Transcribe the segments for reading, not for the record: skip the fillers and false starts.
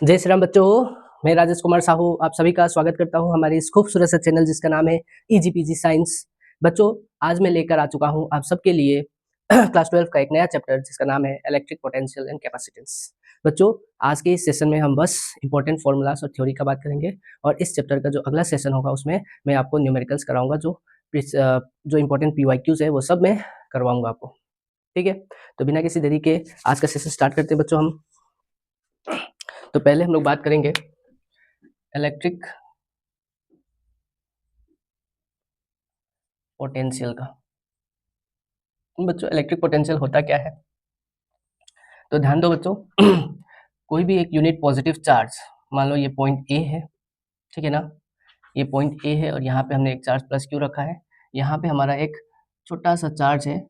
जय श्री राम बच्चों, मैं राजेश कुमार साहू आप सभी का स्वागत करता हूं हमारे इस खूबसूरत से चैनल जिसका नाम है ईजीपीजी साइंस। बच्चों, आज मैं लेकर आ चुका हूं आप सबके लिए क्लास 12 का एक नया चैप्टर जिसका नाम है इलेक्ट्रिक पोटेंशियल एंड कैपेसिटेंस। बच्चों, आज के इस सेशन में हम बस इंपॉर्टेंट फॉर्मूलाज और थ्योरी का बात करेंगे और इस चैप्टर का जो अगला सेशन होगा उसमें मैं आपको न्यूमेरिकल्स कराऊंगा, जो इंपॉर्टेंट पीवाईक्यूज है वो सब मैं करवाऊंगा आपको। ठीक है, तो बिना किसी देरी के आज का सेशन स्टार्ट करते हैं बच्चों हम। तो पहले हम लोग बात करेंगे इलेक्ट्रिक पोटेंशियल का। बच्चों, इलेक्ट्रिक पोटेंशियल होता क्या है तो ध्यान दो बच्चों। कोई भी एक यूनिट पॉजिटिव चार्ज, मान लो ये पॉइंट ए है, ठीक है ना, ये पॉइंट ए है और यहाँ पे हमने एक चार्ज प्लस क्यू रखा है। यहाँ पे हमारा एक छोटा सा चार्ज है,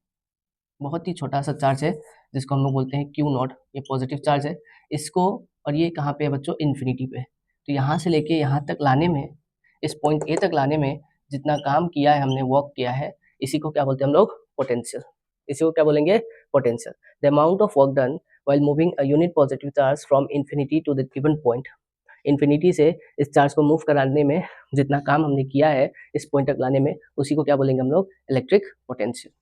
बहुत ही छोटा सा चार्ज है जिसको हम लोग बोलते हैं क्यू नॉट। ये पॉजिटिव चार्ज है इसको, और ये कहाँ पे है बच्चों, इन्फिनिटी पे। तो यहाँ से लेके यहाँ तक लाने में, इस पॉइंट ए तक लाने में जितना काम किया है हमने, वर्क किया है, इसी को क्या बोलते हैं हम लोग, पोटेंशियल। इसी को क्या बोलेंगे, potential. The amount of work done while moving a unit positive charge from infinity to the given point। Infinity से इस चार्ज को मूव कराने में जितना काम हमने किया है इस पॉइंट तक लाने में, उसी को क्या बोलेंगे हम लोग, इलेक्ट्रिक पोटेंशियल।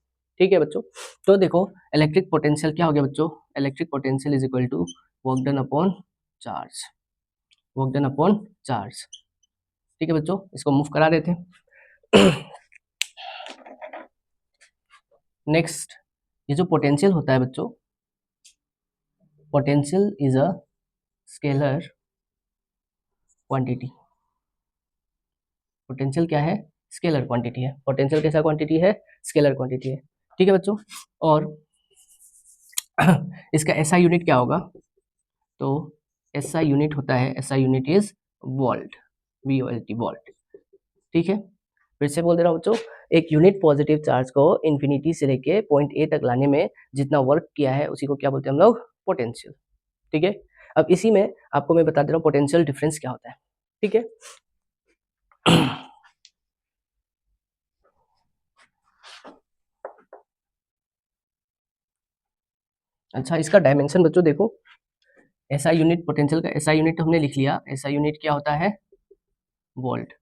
ठीक है बच्चों, तो देखो इलेक्ट्रिक पोटेंशियल क्या हो गया बच्चों, electric potential is equal to work done upon charge, work done upon charge. ठीक है बच्चों, इसको मूव करा रहे थे। नेक्स्ट, ये जो पोटेंशियल होता है बच्चों, potential is a scalar quantity. Potential क्या है, स्केलर क्वांटिटी है। पोटेंशियल कैसा क्वांटिटी है, स्केलर क्वांटिटी है। ठीक है बच्चों, और इसका एसआई यूनिट क्या होगा, तो एसआई यूनिट होता है, SI unit is volt, VOLT, volt. ठीक है, फिर से बोल दे रहा हूँ बच्चों, एक यूनिट पॉजिटिव चार्ज को इन्फिनिटी से लेके पॉइंट ए तक लाने में जितना वर्क किया है उसी को क्या बोलते हैं हम लोग, पोटेंशियल। ठीक है, अब इसी में आपको मैं बता दे रहा हूँ पोटेंशियल डिफरेंस क्या होता है। ठीक है, अच्छा, इसका डायमेंशन बच्चों देखो, एसआई यूनिट, पोटेंशियल का एसआई यूनिट हमने लिख लिया। एसआई यूनिट क्या होता है, वोल्ट।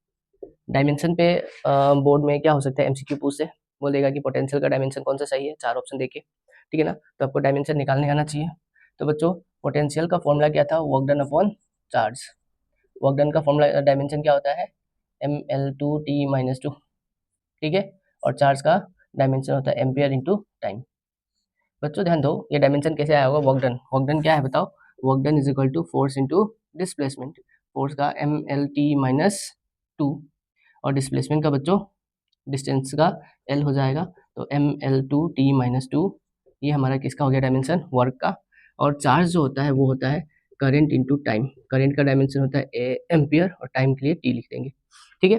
डायमेंशन पे बोर्ड में क्या हो सकता है, एमसीक्यू पूछ से बोलेगा कि पोटेंशियल का डायमेंशन कौन सा सही है, 4 ऑप्शन देके, ठीक है ना, तो आपको डायमेंशन निकालने आना चाहिए। तो बच्चों, पोटेंशियल का फॉर्मूला क्या था, work done upon charge. Work done का फॉर्मूला, डायमेंशन क्या होता है, mL2T-2, ठीक है, और चार्ज का डायमेंशन होता है एम्पियर इंटू टाइम। बच्चों ध्यान दो, ये डायमेंशन कैसे आया होगा, वर्क डन। वर्क डन क्या है बताओ, work done is equal to force into displacement. Force का mLT-2 और डिस्प्लेसमेंट का बच्चों, डिस्टेंस का L हो जाएगा, तो mL2T-2, ये हमारा किसका हो गया, डायमेंशन वर्क का। और चार्ज जो होता है वो होता है करंट इंटू टाइम। करंट का डायमेंशन होता है एम्पियर और टाइम के लिए T लिख देंगे। ठीक है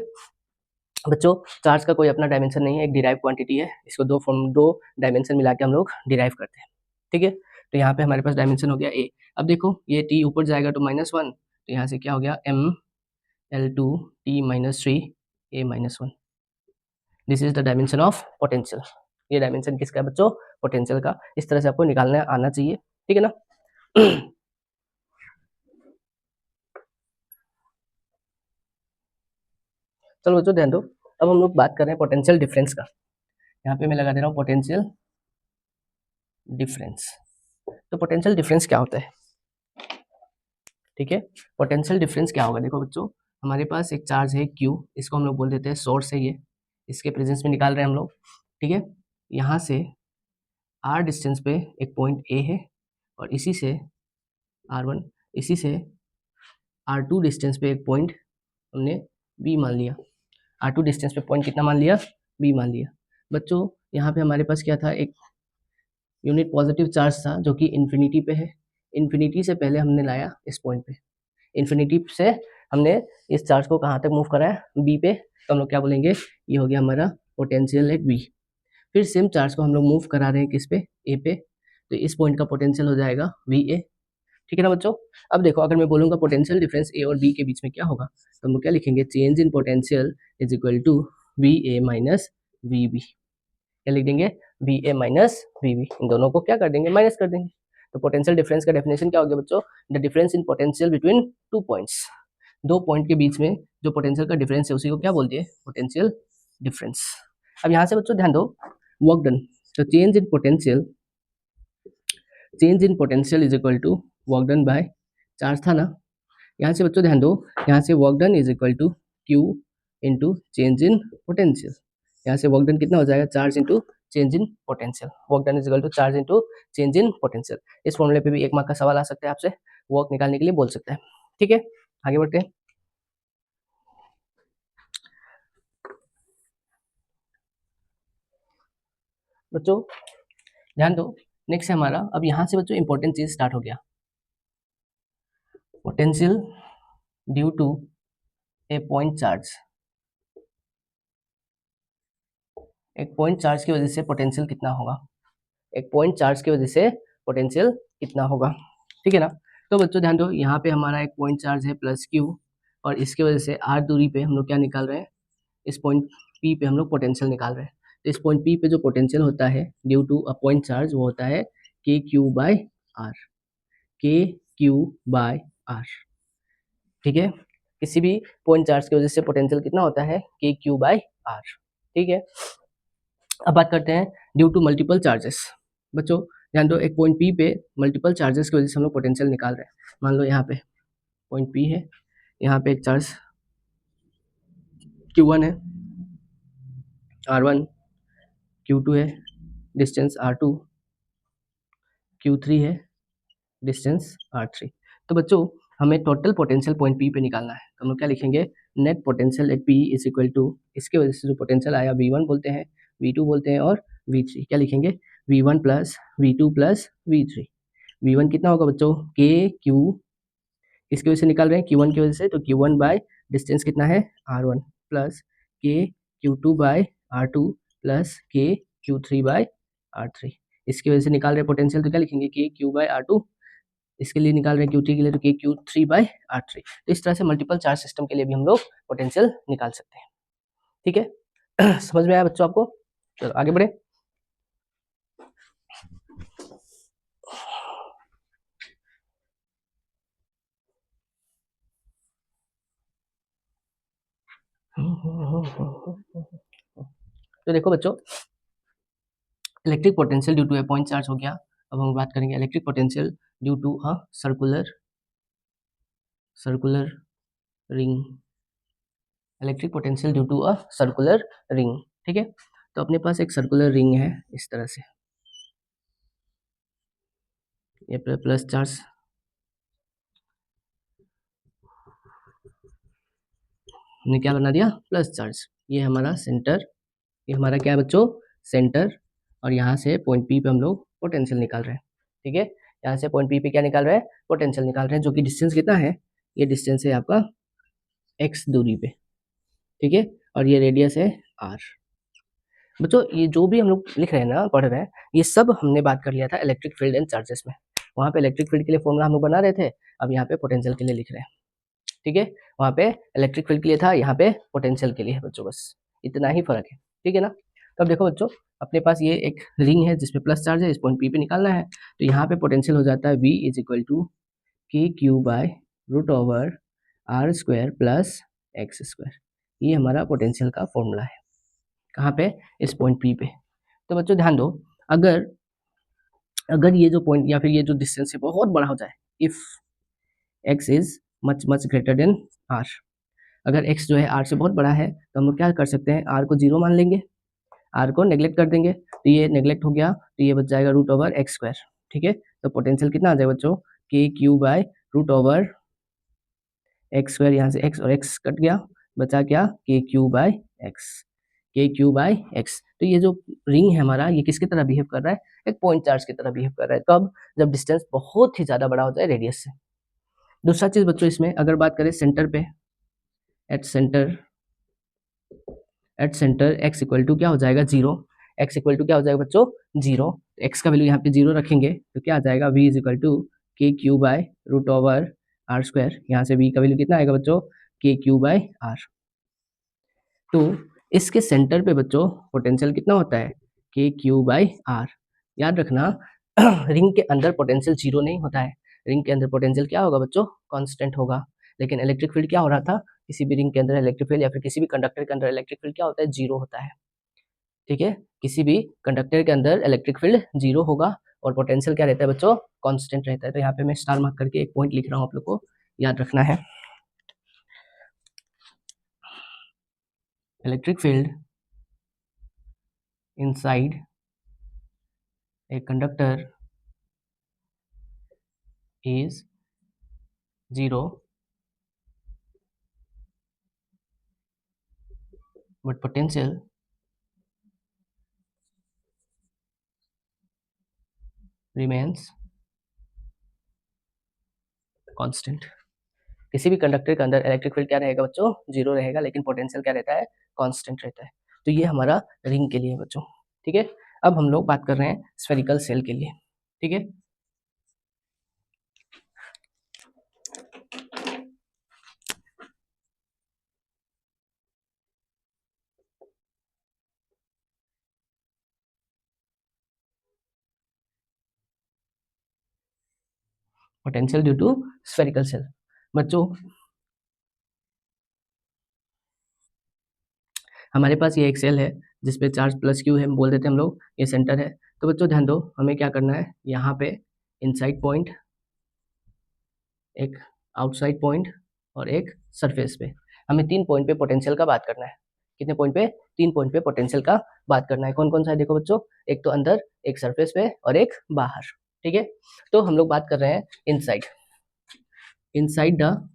बच्चों, चार्ज का कोई अपना डायमेंशन नहीं है, एक डिराइव क्वांटिटी है। इसको दो डायमेंशन मिला के हम लोग डिराइव करते हैं। ठीक है, तो यहाँ पे हमारे पास डायमेंशन हो गया A। अब देखो ये T ऊपर जाएगा तो -1, तो यहाँ से क्या हो गया, mL2T-3 A-1। This is the dimension of potential. ये डायमेंशन किसका है बच्चों, पोटेंशियल का। इस तरह से आपको निकालना आना चाहिए, ठीक है ना। चलो बच्चों ध्यान दो, अब हम लोग बात कर रहे हैं पोटेंशियल डिफरेंस का। यहाँ पे मैं लगा दे रहा हूँ पोटेंशियल डिफरेंस। तो पोटेंशियल डिफरेंस क्या होता है, ठीक है, पोटेंशियल डिफरेंस क्या होगा, देखो बच्चों, हमारे पास एक चार्ज है Q, इसको हम लोग बोल देते हैं सोर्स है, ये इसके प्रेजेंस में निकाल रहे हैं हम लोग। ठीक है, यहाँ से R डिस्टेंस पे एक पॉइंट A है और इसी से R1, इसी से R2 डिस्टेंस पे एक पॉइंट हमने B मान लिया। R2 डिस्टेंस पे पॉइंट कितना मान लिया, B मान लिया। बच्चों यहाँ पे हमारे पास क्या था, एक यूनिट पॉजिटिव चार्ज था जो कि इन्फिनिटी पे है। इन्फिनिटी से पहले हमने लाया इस पॉइंट पे, इन्फिनिटी से हमने इस चार्ज को कहाँ तक मूव कराया, बी पे, तो हम लोग क्या बोलेंगे, ये हो गया हमारा पोटेंशियल एट बी। फिर सेम चार्ज को हम लोग मूव करा रहे हैं किस पे, ए पे, तो इस पॉइंट का पोटेंशियल हो जाएगा वी ए। ठीक है ना बच्चों। अब देखो, अगर मैं बोलूँगा पोटेंशियल डिफरेंस ए और बी के बीच में क्या होगा, तो हम लोग क्या लिखेंगे, change in potential is equal to V A minus V B. क्या लिख देंगे, V A minus V B, इन दोनों को क्या कर देंगे, माइनस कर देंगे। तो पोटेंशियल डिफरेंस का डेफिनेशन क्या हो गया बच्चों, the difference in potential between two points, दो पॉइंट के बीच में जो पोटेंशियल का डिफरेंस है उसी को क्या बोलते हैं, पोटेंशियल डिफरेंस। अब यहाँ से बच्चों ध्यान दो, वर्क डन, तो change in potential is equal to work done by charge था ना। यहाँ से बच्चों ध्यान दो, यहाँ से work done is equal to Q into change in potential. यहाँ से वर्क डन कितना हो जाएगा, charge into change in potential, work done is equal to charge into change in potential. इस फॉर्मूले पे भी 1 मार्क का सवाल आ सकता है, आपसे वर्क निकालने के लिए बोल सकता है। ठीक है, आगे बढ़ते हैं बच्चों, ध्यान दो। नेक्स्ट है हमारा, अब यहाँ से बच्चों इंपॉर्टेंट चीज स्टार्ट हो गया, potential due to a point charge. एक पॉइंट चार्ज की वजह से पोटेंशियल कितना होगा, एक पॉइंट चार्ज की वजह से पोटेंशियल कितना होगा, ठीक है ना। तो बच्चों ध्यान दो, यहाँ पे हमारा एक पॉइंट चार्ज है प्लस क्यू, और इसकी वजह से आर दूरी पे हम लोग क्या निकाल रहे हैं, इस पॉइंट पी पे हम लोग पोटेंशियल निकाल रहे हैं। तो इस पॉइंट पी पे जो पोटेंशियल होता है due to a point charge, वो होता है K Q by R, K Q by R, ठीक है। किसी भी पॉइंट चार्ज की वजह से पोटेंशियल कितना होता है, के क्यू बाय आर, ठीक है। अब बात करते हैं ड्यू टू मल्टीपल चार्जेस। बच्चों ध्यान दो, एक पॉइंट पी पे मल्टीपल चार्जेस की वजह से हम लोग पोटेंशियल निकाल रहे हैं। मान लो यहाँ पे पॉइंट पी है, यहाँ पे एक चार्ज Q1 है, R1, Q2 है, डिस्टेंस R2, Q3 है, डिस्टेंस R3। तो बच्चों हमें टोटल पोटेंशियल पॉइंट पी पे निकालना है, तो हम लोग क्या लिखेंगे, net potential at P is equal to, इसके वजह से जो पोटेंशियल आया V1 बोलते हैं, V2 बोलते हैं और V3, क्या लिखेंगे, V1 plus V2 plus V3। V1 कितना होगा बच्चों, के क्यू, इसकी वजह से निकाल रहे हैं Q1 की वजह से, तो Q1 बाय डिस्टेंस कितना है R1 प्लस के Q2 बाय R2 प्लस के Q3 बाय R3। इसकी वजह से निकाल रहे हैं पोटेंशियल, तो क्या लिखेंगे, के क्यू बाय R2, इसके लिए निकाल रहे हैं Q3 के लिए, तो के Q3 बाय R3। तो इस तरह से मल्टीपल चार्ज सिस्टम के लिए भी हम लोग पोटेंशियल निकाल सकते हैं, ठीक है। समझ में आया बच्चों आपको, चलो आगे बढ़े। तो देखो बच्चों, electric potential due to a point charge हो गया। अब हम बात करेंगे electric potential due to a circular ring, electric potential due to a circular ring, ठीक है। तो अपने पास एक सर्कुलर रिंग है इस तरह से, ये प्लस चार्ज, हमने क्या बना दिया, प्लस चार्ज। ये हमारा सेंटर, ये हमारा क्या है बच्चों, सेंटर, और यहाँ से पॉइंट पी पे हम लोग पोटेंशियल निकाल रहे हैं, ठीक है। यहाँ से पॉइंट पी पे क्या निकाल रहे हैं, पोटेंशियल निकाल रहे हैं, जो कि डिस्टेंस कितना है, ये डिस्टेंस है आपका x दूरी पे, ठीक है, और ये रेडियस है r। बच्चों ये जो भी हम लोग लिख रहे हैं ना, पढ़ रहे हैं, ये सब हमने बात कर लिया था इलेक्ट्रिक फील्ड एंड चार्जेस में। वहाँ पे इलेक्ट्रिक फील्ड के लिए फॉर्मूला हम लोग बना रहे थे, अब यहाँ पे पोटेंशियल के लिए लिख रहे हैं, ठीक है। वहाँ पे इलेक्ट्रिक फील्ड के लिए था, यहाँ पे पोटेंशियल के लिए है बच्चों, बस इतना ही फर्क है, ठीक है ना। तो अब देखो बच्चों, अपने पास ये एक रिंग है जिसपे प्लस चार्ज है, इस पॉइंट पी पे निकालना है, तो यहाँ पे पोटेंशियल हो जाता है V is equal to K Q by root over R square plus x square. ये हमारा पोटेंशियल का फॉर्मूला है, कहाँ पे, इस पॉइंट पी पे। तो बच्चों ध्यान दो, अगर अगर ये जो पॉइंट या फिर ये जो डिस्टेंस है बहुत बड़ा हो जाए, if x is much much greater than r, अगर x जो है r से बहुत बड़ा है, तो हम लोग क्या कर सकते हैं, r को 0 मान लेंगे, r को नेग्लेक्ट कर देंगे, तो ये नेग्लेक्ट हो गया, तो ये बच जाएगा रूट ओवर एक्स स्क्वायर, ठीक है। तो पोटेंशियल कितना आ जाएगा बच्चों, K Q by root over x square, यहाँ से x और x कट गया, बचा क्या, के क्यू बाय एक्स, के क्यू बाय एक्स। तो ये जो रिंग है हमारा, ये किसकी तरह बिहेव कर रहा है, एक पॉइंट चार्ज की तरह बिहेव कर रहा है, कब, जब डिस्टेंस बहुत ही ज्यादा बड़ा हो जाए रेडियस से। दूसरा चीज बच्चों, इसमें अगर बात करें सेंटर पे, at centre x equal to क्या हो जाएगा, 0, एक्स इक्वल टू क्या हो जाएगा बच्चों, 0। एक्स का वैल्यू यहाँ पे 0 रखेंगे, तो क्या आ जाएगा, v is equal to K Q by root over R square, यहाँ से v का वैल्यू कितना आएगा बच्चों, के क्यू बाय आर। तो इसके सेंटर पे बच्चों पोटेंशियल कितना होता है, के क्यू बाय आर। याद रखना, रिंग के अंदर पोटेंशियल जीरो नहीं होता है, रिंग के अंदर पोटेंशियल क्या होगा बच्चों, कांस्टेंट होगा। लेकिन इलेक्ट्रिक फील्ड क्या हो रहा था, किसी भी रिंग के अंदर इलेक्ट्रिक फील्ड या फिर किसी भी कंडक्टर के अंदर इलेक्ट्रिक फील्ड क्या होता है, जीरो होता है। ठीक है, किसी भी कंडक्टर के अंदर इलेक्ट्रिक फील्ड जीरो होगा और पोटेंशियल क्या रहता है बच्चों, कांस्टेंट रहता है। तो यहाँ पे मैं स्टार मार्क करके एक पॉइंट लिख रहा हूँ, आप लोग को याद रखना है। Electric field inside a conductor is zero but potential remains constant। किसी भी कंडक्टर के अंदर इलेक्ट्रिक फील्ड क्या रहेगा बच्चों, जीरो रहेगा, लेकिन पोटेंशियल क्या रहता है, कांस्टेंट रहता है। तो ये हमारा रिंग के लिए बच्चों। ठीक है, अब हम लोग बात कर रहे हैं स्फेरिकल सेल के लिए। ठीक है, potential due to spherical shell. बच्चों हमारे पास ये एक सेल है जिसपे चार्ज प्लस क्यू है, बोल देते हैं हम लोग, ये सेंटर है। तो बच्चों ध्यान दो, हमें क्या करना है, यहाँ पे इनसाइड पॉइंट, एक आउटसाइड पॉइंट और एक सरफेस पे, हमें 3 पॉइंट पे पोटेंशियल का बात करना है। कितने पॉइंट पे, 3 पॉइंट पे पोटेंशियल का बात करना है। कौन कौन सा है देखो बच्चों, एक तो अंदर, एक सरफेस पे और एक बाहर। ठीक है, तो हम लोग बात कर रहे हैं inside, inside the,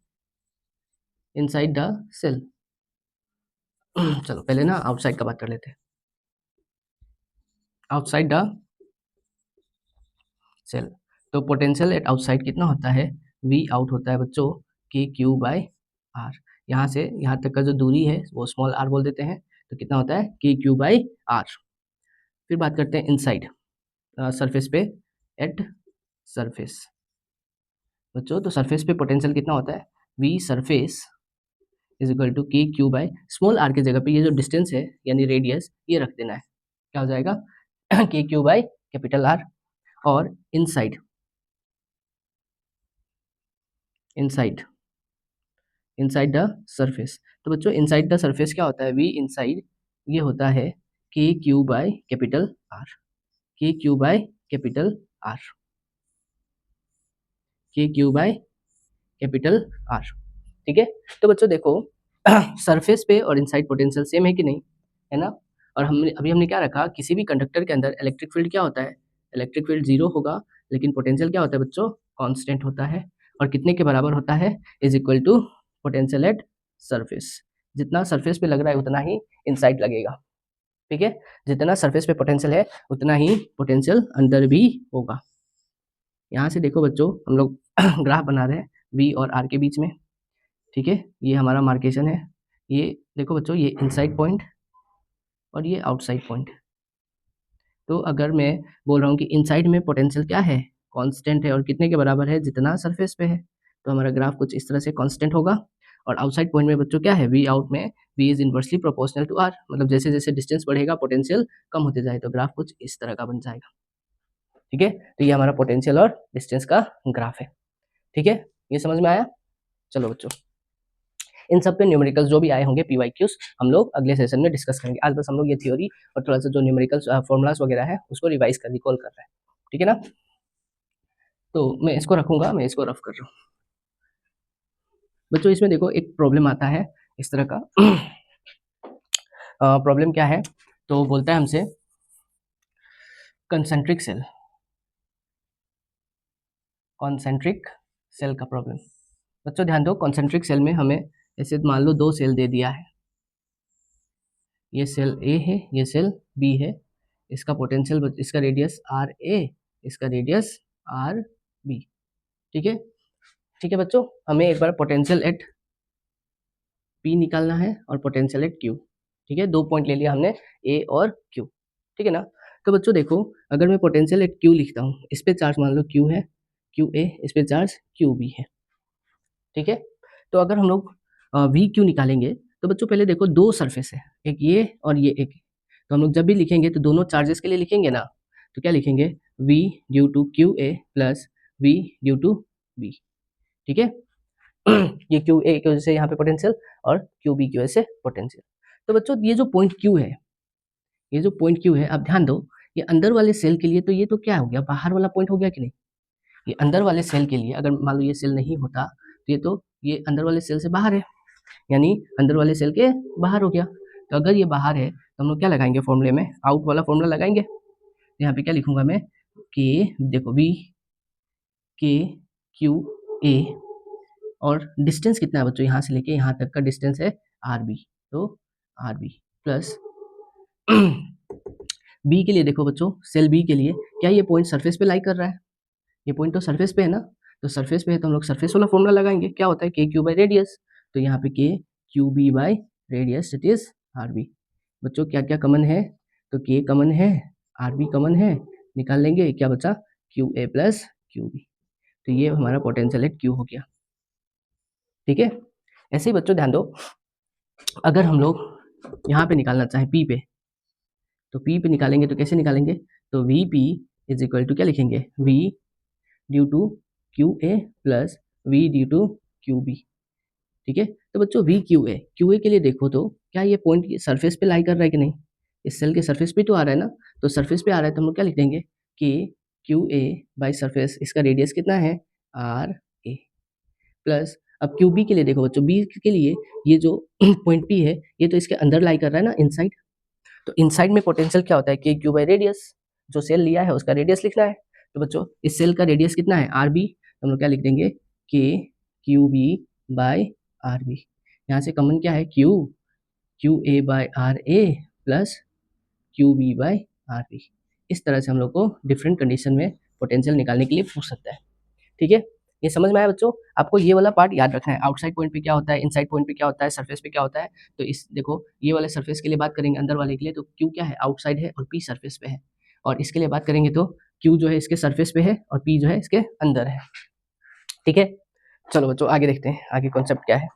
inside the shell. चलो पहले ना आउटसाइड का बात कर लेते हैं। आउटसाइड द सेल, तो पोटेंशियल एट आउटसाइड कितना होता है, वी आउट होता है बच्चों के क्यू बाय आर। यहाँ से यहाँ तक का जो दूरी है वो स्मॉल आर बोल देते हैं, तो कितना होता है के क्यू बाय आर। फिर बात करते हैं इनसाइड सरफेस पे, एट सरफेस बच्चों, तो सरफेस पे पोटेंशियल कितना होता है, V surface is equal to K Q by small R की जगह पे ये जो डिस्टेंस है यानी रेडियस ये रख देना है, क्या हो जाएगा के क्यू बाय कैपिटल आर। और inside, inside, inside the surface, तो बच्चों इनसाइड द सरफेस क्या होता है, वी इनसाइड, ये होता है K Q by capital R, K Q by capital R, K Q by capital R. ठीक है, तो बच्चों देखो सरफेस पे और इनसाइड पोटेंशियल सेम है कि नहीं, है ना। और हमने क्या रखा, किसी भी कंडक्टर के अंदर इलेक्ट्रिक फील्ड क्या होता है, इलेक्ट्रिक फील्ड जीरो होगा, लेकिन पोटेंशियल क्या होता है बच्चों, कांस्टेंट होता है। और कितने के बराबर होता है, is equal to potential at surface. जितना सरफेस पे लग रहा है उतना ही इनसाइड लगेगा। ठीक है, जितना सरफेस पे पोटेंशियल है उतना ही पोटेंशियल अंदर भी होगा। यहाँ से देखो बच्चों, हम लोग ग्राफ बना रहे हैं वी और आर के बीच में। ठीक है, ये हमारा मार्केशन है, ये देखो बच्चों, ये इनसाइड पॉइंट और ये आउटसाइड पॉइंट। तो अगर मैं बोल रहा हूँ कि इनसाइड में पोटेंशियल क्या है, कांस्टेंट है, और कितने के बराबर है, जितना सरफेस पे है, तो हमारा ग्राफ कुछ इस तरह से कांस्टेंट होगा। और आउटसाइड पॉइंट में बच्चों क्या है, वी आउट में V is inversely proportional to R, मतलब जैसे जैसे डिस्टेंस बढ़ेगा पोटेंशियल कम होते जाए, तो ग्राफ कुछ इस तरह का बन जाएगा। ठीक है, तो ये हमारा पोटेंशियल और डिस्टेंस का ग्राफ है। ठीक है, ये समझ में आया। चलो बच्चों, इन सब पे न्यूमेरिकल्स जो भी आए होंगे पीवाईक्यूज हम लोग अगले सेशन में डिस्कस करेंगे। आज बस हम लोग ये थ्योरी और थोड़ा सा जो न्यूमेरिकल्स फॉर्मूलाज वगैरह है उसको रिवाइज कर रिकॉल कर रहे हैं। ठीक है ना, तो मैं इसको रखूंगा, मैं इसको रफ कर रहा हूँ बच्चों। इसमें देखो एक प्रॉब्लम आता है इस तरह का। प्रॉब्लम क्या है, तो बोलता है हमसे कंसेंट्रिक सेल, कॉन्सेंट्रिक सेल का प्रॉब्लम। बच्चों ध्यान दो, कॉन्सेंट्रिक सेल में हमें ऐसे मान लो 2 सेल दे दिया है, ये सेल ए है, ये सेल बी है, इसका पोटेंशियल, इसका रेडियस आर ए, इसका रेडियस आर बी। ठीक है, ठीक है बच्चों, हमें एक बार पोटेंशियल एट पी निकालना है और पोटेंशियल एट क्यू। ठीक है, 2 पॉइंट ले लिया हमने, ए और क्यू। ठीक है ना, तो बच्चों देखो, अगर मैं पोटेंशियल एट क्यू लिखता हूँ, इस पे चार्ज मान लो क्यू है, क्यू ए, इस पे चार्ज क्यू बी है। ठीक है, तो अगर हम लोग वी क्यू निकालेंगे, तो बच्चों पहले देखो 2 सरफेस है, एक ये और ये एक, तो हम लोग जब भी लिखेंगे तो दोनों चार्जेस के लिए लिखेंगे ना, तो क्या लिखेंगे, V due to QA plus V due to B, ठीक है। ये QA की वजह से यहाँ पे पोटेंशियल और QB की वजह से पोटेंशियल। तो बच्चों ये जो पॉइंट Q है, ये जो पॉइंट Q है, आप ध्यान दो, ये अंदर वाले सेल के लिए तो ये तो क्या हो गया, बाहर वाला पॉइंट हो गया कि नहीं। ये अंदर वाले सेल के लिए अगर मान लो ये सेल नहीं होता तो ये अंदर वाले सेल से बाहर है, यानी अंदर वाले सेल के बाहर हो गया। तो अगर ये बाहर है तो हम लोग क्या लगाएंगे फॉर्मूले में, आउट वाला फॉर्मूला लगाएंगे। यहाँ पे क्या लिखूंगा मैं, के देखो V के क्यू ए, और डिस्टेंस कितना है बच्चों, यहाँ से लेके यहाँ तक का डिस्टेंस है RB, तो RB प्लस B के लिए देखो बच्चों, सेल B के लिए क्या ये पॉइंट सरफेस पे लाई कर रहा है, ये पॉइंट तो सरफेस पे है ना, तो सरफेस पे है तो हम लोग सरफेस वाला फॉर्मूला लगाएंगे, क्या होता है के क्यू बाई रेडियस। तो यहाँ पे K Q B by radius it is RB। बच्चों क्या क्या कमन है, तो के कमन है, RB कमन है, निकाल लेंगे, क्या बचा QA प्लस QB। तो ये हमारा पोटेंशियल एट Q हो गया, ठीक है। ऐसे ही बच्चों ध्यान दो, अगर हम लोग यहाँ पे निकालना चाहें P पे, तो P पे निकालेंगे तो कैसे निकालेंगे, तो VP इज इक्वल टू क्या लिखेंगे, V due to QA plus V due to QB, ठीक है। तो बच्चों QA के लिए देखो तो क्या ये पॉइंट सरफेस पे लाई कर रहा है कि नहीं, इस सेल के सरफेस पे तो आ रहा है ना, तो सरफेस पे आ रहा है तो हम लोग क्या लिख देंगे कि QA बाई सरफेस, इसका रेडियस कितना है RA प्लस, अब QB के लिए देखो बच्चों, B के लिए ये जो पॉइंट P है ये तो इसके अंदर लाई कर रहा है ना, इनसाइड, तो इनसाइड में पोटेंशियल क्या होता है के क्यू बाई रेडियस, जो सेल लिया है उसका रेडियस लिखना है। तो बच्चों इस सेल का रेडियस कितना है RB, तो हम लोग क्या लिख देंगे के क्यू बी बाई RB, यहाँ से कॉमन क्या है QA by RA plus QB by RB। इस तरह से हम लोग को डिफरेंट कंडीशन में पोटेंशियल निकालने के लिए पूछ सकता है, ठीक है। ये समझ में आया बच्चों, आपको ये वाला पार्ट याद रखना है, आउटसाइड पॉइंट पे क्या होता है, इनसाइड पॉइंट पे क्या होता है, सरफेस पे क्या होता है। तो इस देखो ये वाले सरफेस के लिए बात करेंगे, अंदर वाले के लिए, तो Q क्या है आउटसाइड है और P सरफेस पे है, और इसके लिए बात करेंगे तो Q जो है इसके सरफेस पे है और P जो है इसके अंदर है, ठीक है। चलो बच्चों आगे देखते हैं, आगे कॉन्सेप्ट क्या है।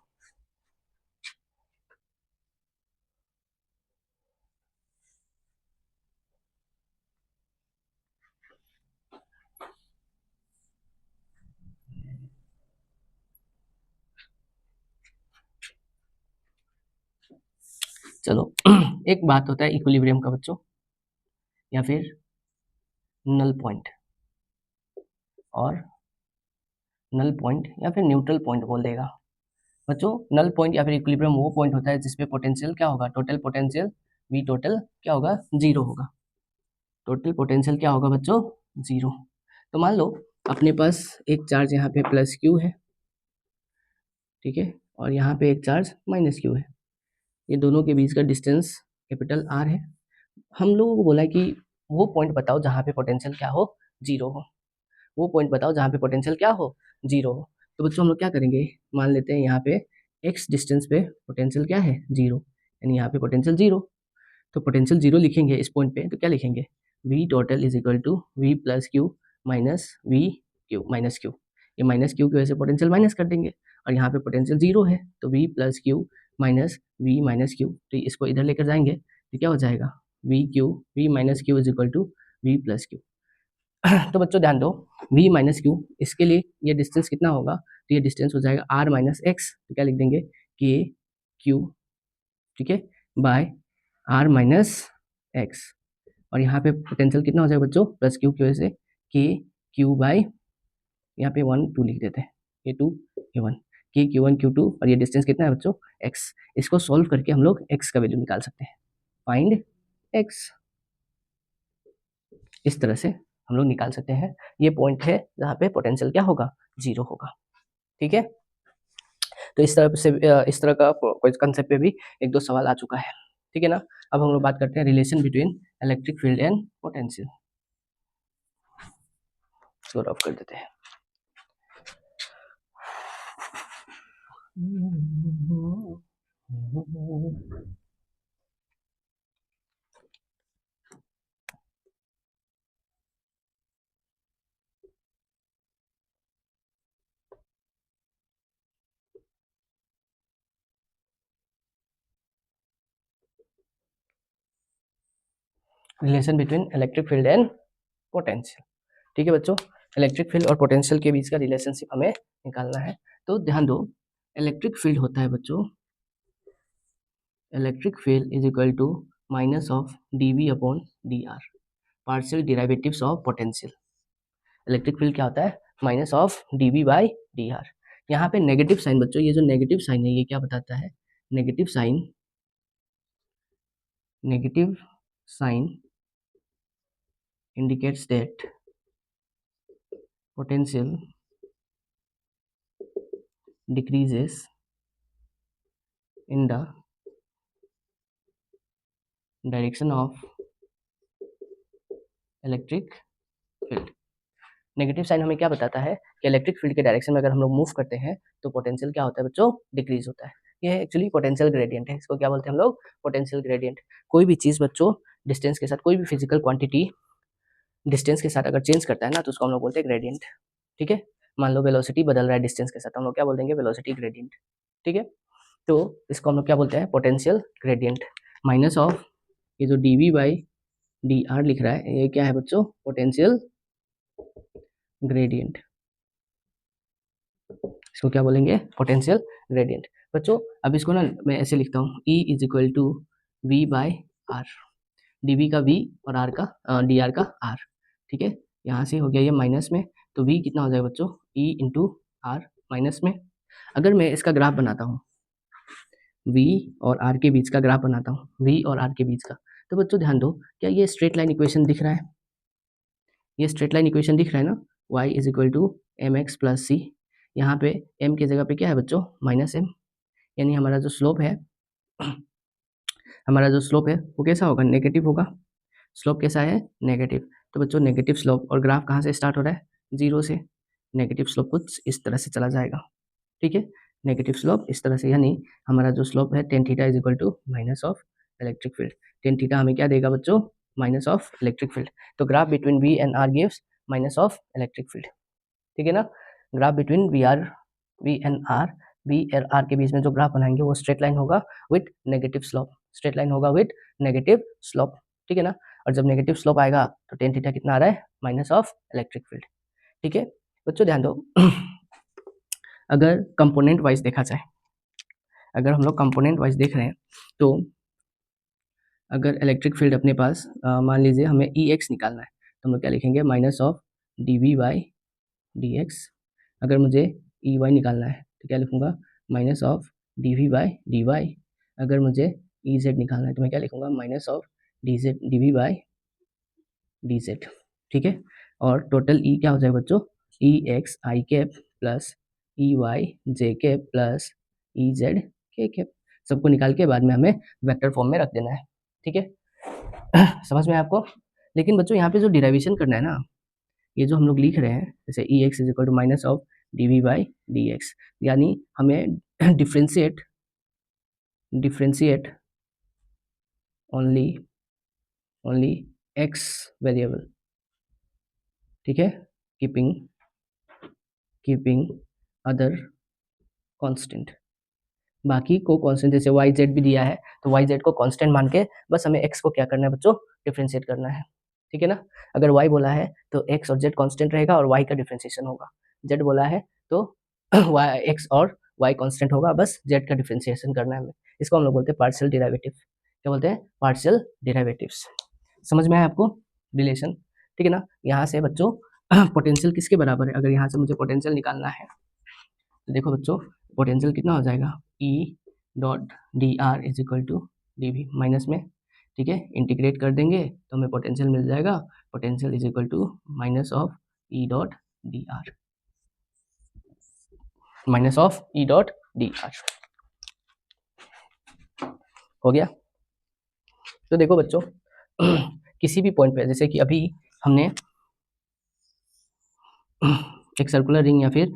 चलो एक बात होता है इक्विलिब्रियम का बच्चों, या फिर नल पॉइंट, और नल पॉइंट या फिर न्यूट्रल पॉइंट बोल देगा बच्चों। नल पॉइंट या फिर इक्विलिब्रियम वो पॉइंट होता है जिसपे पोटेंशियल क्या होगा, टोटल पोटेंशियल V टोटल क्या होगा, जीरो होगा, टोटल पोटेंशियल क्या होगा बच्चों, जीरो। तो मान लो अपने पास एक चार्ज यहाँ पे प्लस Q है, ठीक है, और यहाँ पे एक चार्ज माइनस Q है, ये दोनों के बीच का डिस्टेंस कैपिटल R है। हम लोगों को बोला कि वो पॉइंट बताओ जहाँ पे पोटेंशियल क्या हो, जीरो हो, वो पॉइंट बताओ जहाँ पे पोटेंशियल क्या हो, जीरो हो। तो बच्चों हम लोग क्या करेंगे, मान लेते हैं यहाँ पे x डिस्टेंस पे पोटेंशियल क्या है, जीरो, यानी यहाँ पे पोटेंशियल जीरो, तो पोटेंशियल जीरो लिखेंगे इस पॉइंट पे, तो क्या लिखेंगे V total is equal to V plus Q minus V Q minus Q, ये माइनस क्यू की वजह से पोटेंशियल माइनस कर देंगे, और यहाँ पे पोटेंशियल जीरो है तो V plus Q minus V minus Q, तो इसको इधर लेकर जाएंगे तो क्या हो जाएगा V minus Q is equal to V plus Q. तो बच्चों ध्यान दो, V माइनस क्यू, इसके लिए ये डिस्टेंस कितना होगा, तो ये डिस्टेंस हो जाएगा R माइनस एक्स, तो क्या लिख देंगे के क्यू, ठीक है, बाय R माइनस एक्स, और यहाँ पे पोटेंशियल कितना हो जाएगा बच्चों, प्लस क्यू की वजह से के क्यू बाई, यहाँ पे 1 2 लिख देते हैं, ये 2 ये 1, के Q1 Q2, और ये डिस्टेंस कितना है बच्चों x। इसको सॉल्व करके हम लोग x का वैल्यू निकाल सकते हैं, फाइंड x, इस तरह से हम लोग निकाल सकते हैं। ये पॉइंट है जहाँ पे पोटेंशियल क्या होगा, जीरो होगा, ठीक है। तो इस तरह से इस तरह का कोई कंसेप्ट पे भी एक दो सवाल आ चुका है, ठीक है ना। अब हम लोग बात करते हैं relation between electric field and potential, इसको रफ कर देते हैं। Relation between electric field and potential, ठीक है बच्चों, इलेक्ट्रिक फील्ड और पोटेंशियल के बीच का रिलेशनशिप हमें निकालना है। तो ध्यान दो, इलेक्ट्रिक फील्ड होता है बच्चों, electric field is equal to minus of dv upon dr, partial derivatives of potential. Electric field क्या होता है, minus of dv by dr। यहाँ पे नेगेटिव साइन बच्चों, ये जो नेगेटिव साइन है ये क्या बताता है, negative sign indicates that potential decreases in the direction of electric field। Negative sign हमें क्या बताता है कि इलेक्ट्रिक फील्ड के डायरेक्शन में अगर हम लोग मूव करते हैं तो पोटेंशियल क्या होता है बच्चों, डिक्रीज होता है। ये एक्चुअली पोटेंशियल ग्रेडियंट है, इसको क्या बोलते हैं हम लोग, पोटेंशियल ग्रेडियंट। कोई भी चीज़ बच्चों डिस्टेंस के साथ, कोई भी फिजिकल क्वांटिटी डिस्टेंस के साथ अगर चेंज करता है ना तो उसको हम लोग बोलते हैं ग्रेडियंट। ठीक है, मान लो वेलोसिटी बदल रहा है डिस्टेंस के साथ, हम लोग क्या बोल देंगे, वेलोसिटी ग्रेडियंट। ठीक है, तो इसको हम लोग क्या बोलते हैं, पोटेंशियल ग्रेडियंट। माइनस ऑफ ये जो dv बाई dr लिख रहा है ये क्या है बच्चों, पोटेंशियल ग्रेडियंट। इसको क्या बोलेंगे, पोटेंशियल ग्रेडियंट। बच्चों अब इसको ना मैं ऐसे लिखता हूँ, E is equal to V by R, dv का v और r का dr का r। ठीक है, यहाँ से हो गया ये माइनस में, तो v कितना हो जाएगा बच्चों, E इंटू आर माइनस में। अगर मैं इसका ग्राफ बनाता हूँ, v और r के बीच का ग्राफ बनाता हूँ, v और r के बीच का, तो बच्चों ध्यान दो, क्या ये स्ट्रेट लाइन इक्वेशन दिख रहा है, ये स्ट्रेट लाइन इक्वेशन दिख रहा है ना, y is equal to m x plus c. यहाँ पे m की जगह पे क्या है बच्चों, माइनस m, यानी हमारा जो स्लोप है हमारा जो स्लोप है वो कैसा होगा, नेगेटिव होगा। स्लोप कैसा है, नेगेटिव। तो बच्चों नेगेटिव स्लोप, और ग्राफ कहाँ से स्टार्ट हो रहा है, जीरो से। नेगेटिव स्लोप कुछ इस तरह से चला जाएगा। ठीक है, नेगेटिव स्लोप इस तरह से, यानी हमारा जो स्लोप है tan theta is equal to minus of electric field. Tan theta हमें क्या देगा बच्चों, माइनस ऑफ इलेक्ट्रिक फील्ड। तो graph between V and R gives minus of electric field. ठीक है ना, graph between V and R, V और R के बीच में जो ग्राफ बनाएंगे वो स्ट्रेट लाइन होगा with negative slope, straight line होगा विथ नेगेटिव स्लोप। ठीक है ना, और जब नेगेटिव स्लोप आएगा तो टेन थीटा कितना आ रहा है, माइनस ऑफ इलेक्ट्रिक फील्ड। ठीक है बच्चों ध्यान दो, अगर कंपोनेंट वाइज देखा जाए, अगर हम लोग कंपोनेंट वाइज देख रहे हैं तो अगर इलेक्ट्रिक फील्ड अपने पास मान लीजिए हमें ई एक्स निकालना है, तो हम लोग क्या लिखेंगे, minus of D V by D X. अगर मुझे ई वाई निकालना है तो क्या लिखूंगा, minus of D V by D Y. अगर मुझे ई जेड निकालना है तो मैं क्या लिखूंगा, minus of D Z D V by D Z. ठीक है, और टोटल ई क्या हो जाएगा बच्चों, E X I cap plus E Y J cap plus E Z K cap. सबको निकाल के बाद में हमें वेक्टर फॉर्म में रख देना है। ठीक है, समझ में आपको। लेकिन बच्चों यहाँ पे जो डिराइवेशन करना है ना, ये जो हम लोग लिख रहे हैं जैसे E x is equal to minus of D V by D x, यानी हमें डिफ्रेंशिएट ओनली एक्स वेरिएबल। ठीक है, कीपिंग अदर कांस्टेंट, बाकी को कांस्टेंट, जैसे वाई जेड भी दिया है तो वाई जेड को कांस्टेंट मान के बस हमें एक्स को क्या करना है बच्चों, डिफ्रेंशिएट करना है। ठीक है ना, अगर y बोला है तो x और z कांस्टेंट रहेगा और y का डिफरेंशिएशन होगा। z बोला है तो x और y कांस्टेंट होगा, बस z का डिफरेंशिएशन करना है हमें। इसको हम लोग बोलते हैं पार्शियल डेरिवेटिव। क्या बोलते हैं, पार्शियल डेरिवेटिव्स। समझ में आया आपको रिलेशन। ठीक है ना, यहाँ से बच्चों पोटेंशियल किसके बराबर है, अगर यहाँ से मुझे पोटेंशियल निकालना है तो देखो बच्चों पोटेंशियल कितना हो जाएगा, E dot D R is equal to D V minus में। ठीक है, इंटीग्रेट कर देंगे तो हमें पोटेंशियल मिल जाएगा, potential is equal to minus of E dot D R, minus of E dot D R. हो गया। तो देखो बच्चों किसी भी पॉइंट पे, जैसे कि अभी हमने एक सर्कुलर रिंग या फिर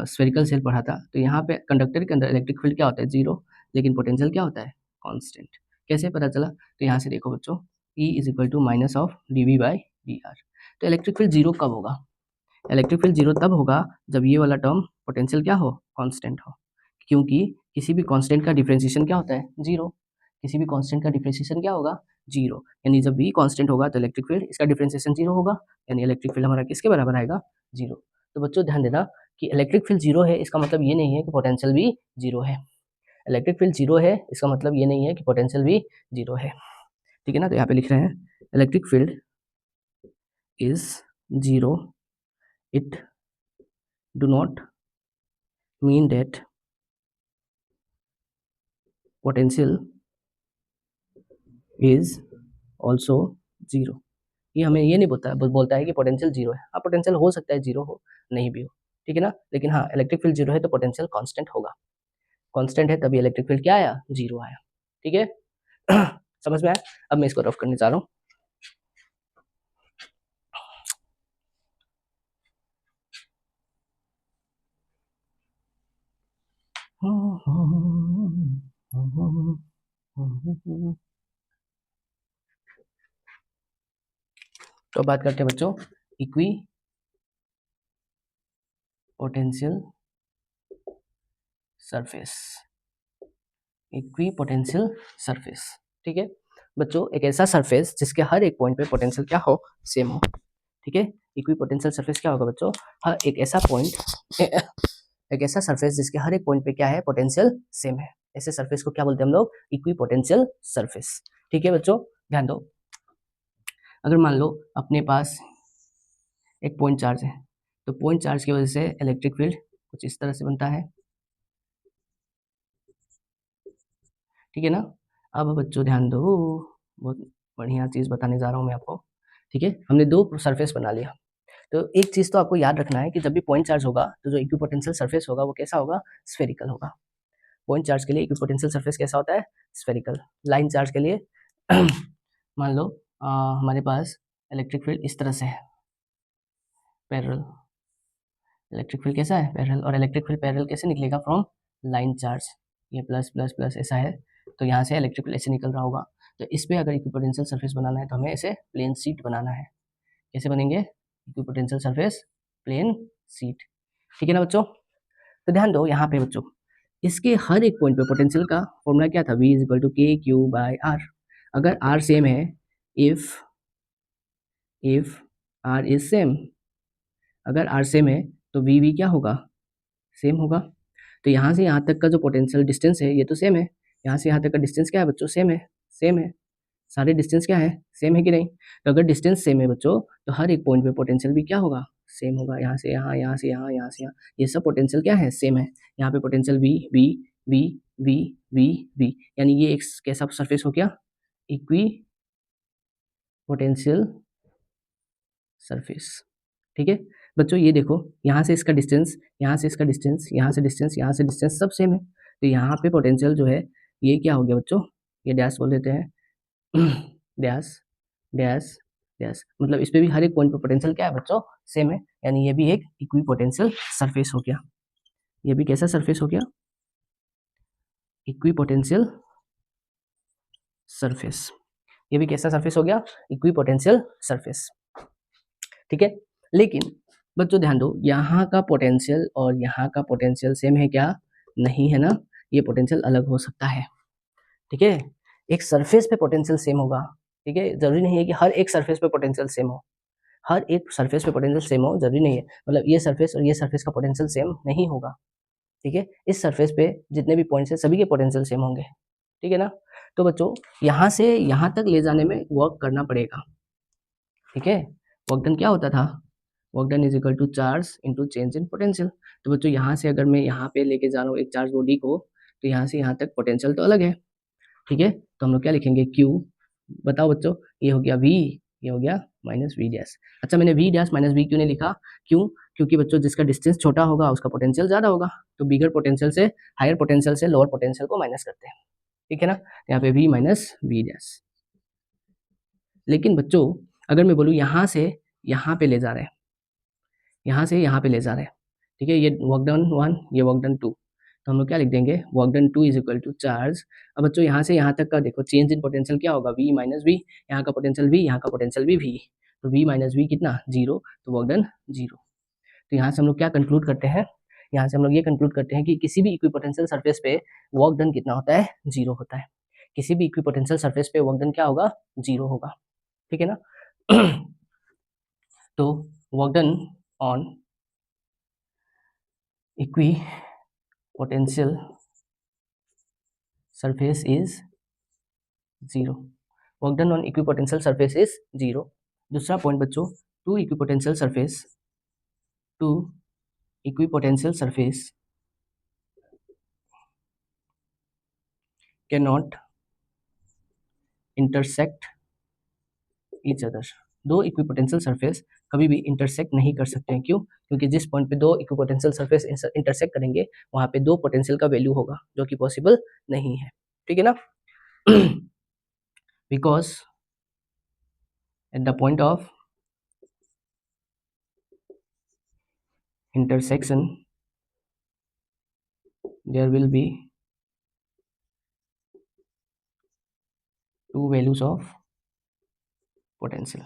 स्फेरिकल सेल पढ़ा था, तो यहाँ पे कंडक्टर के अंदर इलेक्ट्रिक फील्ड क्या होता है, जीरो, लेकिन पोटेंशियल क्या होता है, कांस्टेंट। कैसे पता चला, तो यहाँ से देखो बच्चों, E is equal to minus of D V by D R. तो इलेक्ट्रिक फील्ड जीरो कब होगा, इलेक्ट्रिक फील्ड जीरो तब होगा जब ये वाला टर्म पोटेंशियल क्या हो, कांस्टेंट हो। क्योंकि किसी भी कांस्टेंट का डिफरेंशिएशन क्या होता है, जीरो। किसी भी कांस्टेंट का डिफरेंशिएशन क्या होगा, जीरो, यानी जब v कांस्टेंट होगा तो इलेक्ट्रिक फील्ड इसका डिफरेंशिएशन जीरो होगा, यानी इलेक्ट्रिक फील्ड हमारा किसके बराबर आएगा, जीरो। तो बच्चों ध्यान देना कि इलेक्ट्रिक फील्ड जीरो है इसका मतलब ये नहीं है कि पोटेंशियल भी जीरो है। इलेक्ट्रिक फील्ड जीरो है इसका मतलब ये नहीं है कि पोटेंशियल भी जीरो है, ठीक है ना। तो यहाँ पे लिख रहे हैं electric field is zero, it do not mean that potential is also zero. ये हमें ये नहीं बोलता है कि पोटेंशियल जीरो है। हाँ, पोटेंशियल हो सकता है जीरो हो, नहीं भी हो, ठीक है ना। लेकिन हाँ, इलेक्ट्रिक फील्ड जीरो है तो पोटेंशियल कांस्टेंट होगा, कांस्टेंट है तभी इलेक्ट्रिक फील्ड क्या आया, जीरो आया, ठीक है। समझ में आया। अब मैं इसको रफ करने जा रहा हूँ। तो बात करते हैं बच्चों equi potential surface, equi potential surface, ठीक है बच्चों। एक ऐसा सरफेस जिसके हर एक पॉइंट पे पोटेंशियल क्या हो, सेम हो, ठीक है। इक्वी पोटेंशियल सरफेस क्या होगा बच्चों, हर एक ऐसा पॉइंट एक ऐसा सरफेस जिसके हर एक पॉइंट पे क्या है, पोटेंशियल सेम है, ऐसे सरफेस को क्या बोलते हैं हम लोग, इक्वी पोटेंशियल सरफेस, ठीक है बच्चों। ध्यान दो, अगर मान लो अपने पास एक पॉइंट चार्ज है, तो पॉइंट चार्ज की वजह से इलेक्ट्रिक फील्ड कुछ इस तरह से बनता है, ठीक है ना। अब बच्चों ध्यान दो, बहुत बढ़िया चीज बताने जा रहा हूँ मैं आपको, ठीक है। हमने दो सरफेस बना लिया, तो एक चीज तो आपको याद रखना है कि जब भी पॉइंट चार्ज होगा तो जो इक्विपोटेंशियल सरफेस होगा वो कैसा होगा, स्फेरिकल होगा। पॉइंट चार्ज के लिए इक्विपोटेंशियल सरफेस कैसा होता है, स्फेरिकल। लाइन चार्ज के लिए मान लो हमारे पास इलेक्ट्रिक फील्ड इस तरह से है, पैरेलल, इलेक्ट्रिक फील्ड कैसा है, पैरेलल, और इलेक्ट्रिक फील्ड पैरेलल कैसे निकलेगा, फ्रॉम लाइन चार्ज, ये प्लस प्लस प्लस ऐसा है, तो यहाँ से इलेक्ट्रिक फील्ड ऐसे निकल रहा होगा। तो इस पे अगर इक्विपोटेंशियल सरफेस बनाना है तो हमें ऐसे प्लेन शीट बनाना है। कैसे बनेंगे, इक्विपोटेंशियल सरफेस प्लेन शीट, ठीक है ना बच्चों। तो ध्यान दो यहाँ पे बच्चों, इसके हर एक पॉइंट पे पोटेंशियल का फॉर्मूला क्या था, V is equal to K Q by are. अगर आर सेम है, इफ आर इज सेम, अगर आर सेम है तो वी क्या होगा, सेम होगा। तो यहाँ से यहाँ तक का जो पोटेंशियल डिस्टेंस है ये तो सेम है, यहाँ से यहाँ तक का डिस्टेंस क्या है बच्चों, सेम है, सेम है, सारे डिस्टेंस क्या है, सेम है कि नहीं। तो अगर डिस्टेंस सेम है बच्चों तो हर एक पॉइंट पे पोटेंशियल भी क्या होगा, सेम होगा। यहाँ से यहाँ, यहाँ से यहाँ, यहाँ से यहाँ, ये सब पोटेंशियल क्या है, सेम है। यहाँ पे potential V V V V V V, यानी ये एक कैसा सरफेस हो गया, इक्वी पोटेंशियल सरफेस, ठीक है बच्चों। ये देखो यहाँ से इसका डिस्टेंस, यहाँ से इसका डिस्टेंस, यहाँ से डिस्टेंस, यहाँ से डिस्टेंस सब सेम है, तो यहाँ पे पोटेंशियल जो है ये क्या हो गया बच्चों, ये डैश बोल देते हैं, डैश डैश डैश, मतलब इस पे भी हर एक पॉइंट पे पोटेंशियल क्या है बच्चों, सेम है, यानी ये भी एक इक्वी पोटेंशियल सरफेस हो गया। ये भी कैसा सरफेस हो गया, इक्वी पोटेंशियल सरफेस, ये भी कैसा सरफेस हो गया, इक्वी पोटेंशियल सरफेस, ठीक है। लेकिन बच्चों ध्यान दो, यहाँ का पोटेंशियल और यहाँ का पोटेंशियल सेम है क्या, नहीं है ना, ये पोटेंशियल अलग हो सकता है, ठीक है। एक सरफेस पे पोटेंशियल सेम होगा, ठीक है, जरूरी नहीं है कि हर एक सरफेस पे पोटेंशियल सेम हो, हर एक सरफेस पे पोटेंशियल सेम हो जरूरी नहीं है, मतलब ये सरफेस और ये सरफेस का पोटेंशियल सेम नहीं होगा, ठीक है। इस सरफेस पे जितने भी पॉइंट्स है सभी के पोटेंशियल सेम होंगे, ठीक है ना। तो बच्चों यहाँ से यहाँ तक ले जाने में वर्क करना पड़ेगा, ठीक है। वर्क डन क्या होता था, work done is equal to charge into change in potential. तो बच्चों यहाँ से अगर मैं यहाँ पे लेके जा रहा हूँ एक चार्ज बॉडी को, तो यहाँ से यहाँ तक पोटेंशियल तो अलग है, ठीक है। तो हम लोग क्या लिखेंगे, Q, बताओ बच्चों, ये हो गया V, ये हो गया माइनस वी डैश। अच्छा, मैंने V डैश माइनस वी क्यों नहीं लिखा, क्यों, क्योंकि बच्चों जिसका डिस्टेंस छोटा होगा उसका पोटेंशियल ज्यादा होगा, तो बिगर पोटेंशियल से, हायर पोटेंशियल से लोअर पोटेंशियल को माइनस करते हैं, ठीक है ना। यहाँ पे V माइनस वी डैश। लेकिन बच्चों अगर मैं बोलूँ यहाँ से यहाँ पे ले जा रहे हैं, यहाँ से यहाँ पे ले जा रहे हैं, ठीक है, ये वर्क डन 1, ये वर्क डन 2, तो हम लोग क्या लिख देंगे, work done 2 is equal to charge. अब बच्चों यहाँ से यहाँ तक का देखो चेंज इन पोटेंशियल क्या होगा, V माइनस वी, यहाँ का पोटेंशियल V, यहाँ का पोटेंशियल भी V, तो V माइनस वी कितना, 0, तो वर्क डन 0। तो यहाँ से हम लोग क्या कंक्लूड करते हैं, यहाँ से हम लोग ये कंक्लूड करते हैं कि किसी भी इक्विपोटेंशियल सरफेस पे वर्क डन कितना होता है, 0 होता है। किसी भी इक्विपोटेंशियल सरफेस पे वर्क डन क्या होगा, 0 होगा, ठीक है ना। तो work done on equipotential surface is 0, work done on equipotential surface is 0। दूसरा पॉइंट बच्चों, two equipotential surface can not intersect each other. दो इक्विपोटेंशियल सरफेस कभी भी इंटरसेक्ट नहीं कर सकते हैं, क्यों? क्योंकि जिस पॉइंट पे दो इक्विपोटेंशियल सरफेस इंटरसेक्ट करेंगे वहां पे दो पोटेंशियल का वैल्यू होगा, जो कि पॉसिबल नहीं है, ठीक है ना। Because at the point of intersection there will be two values of potential।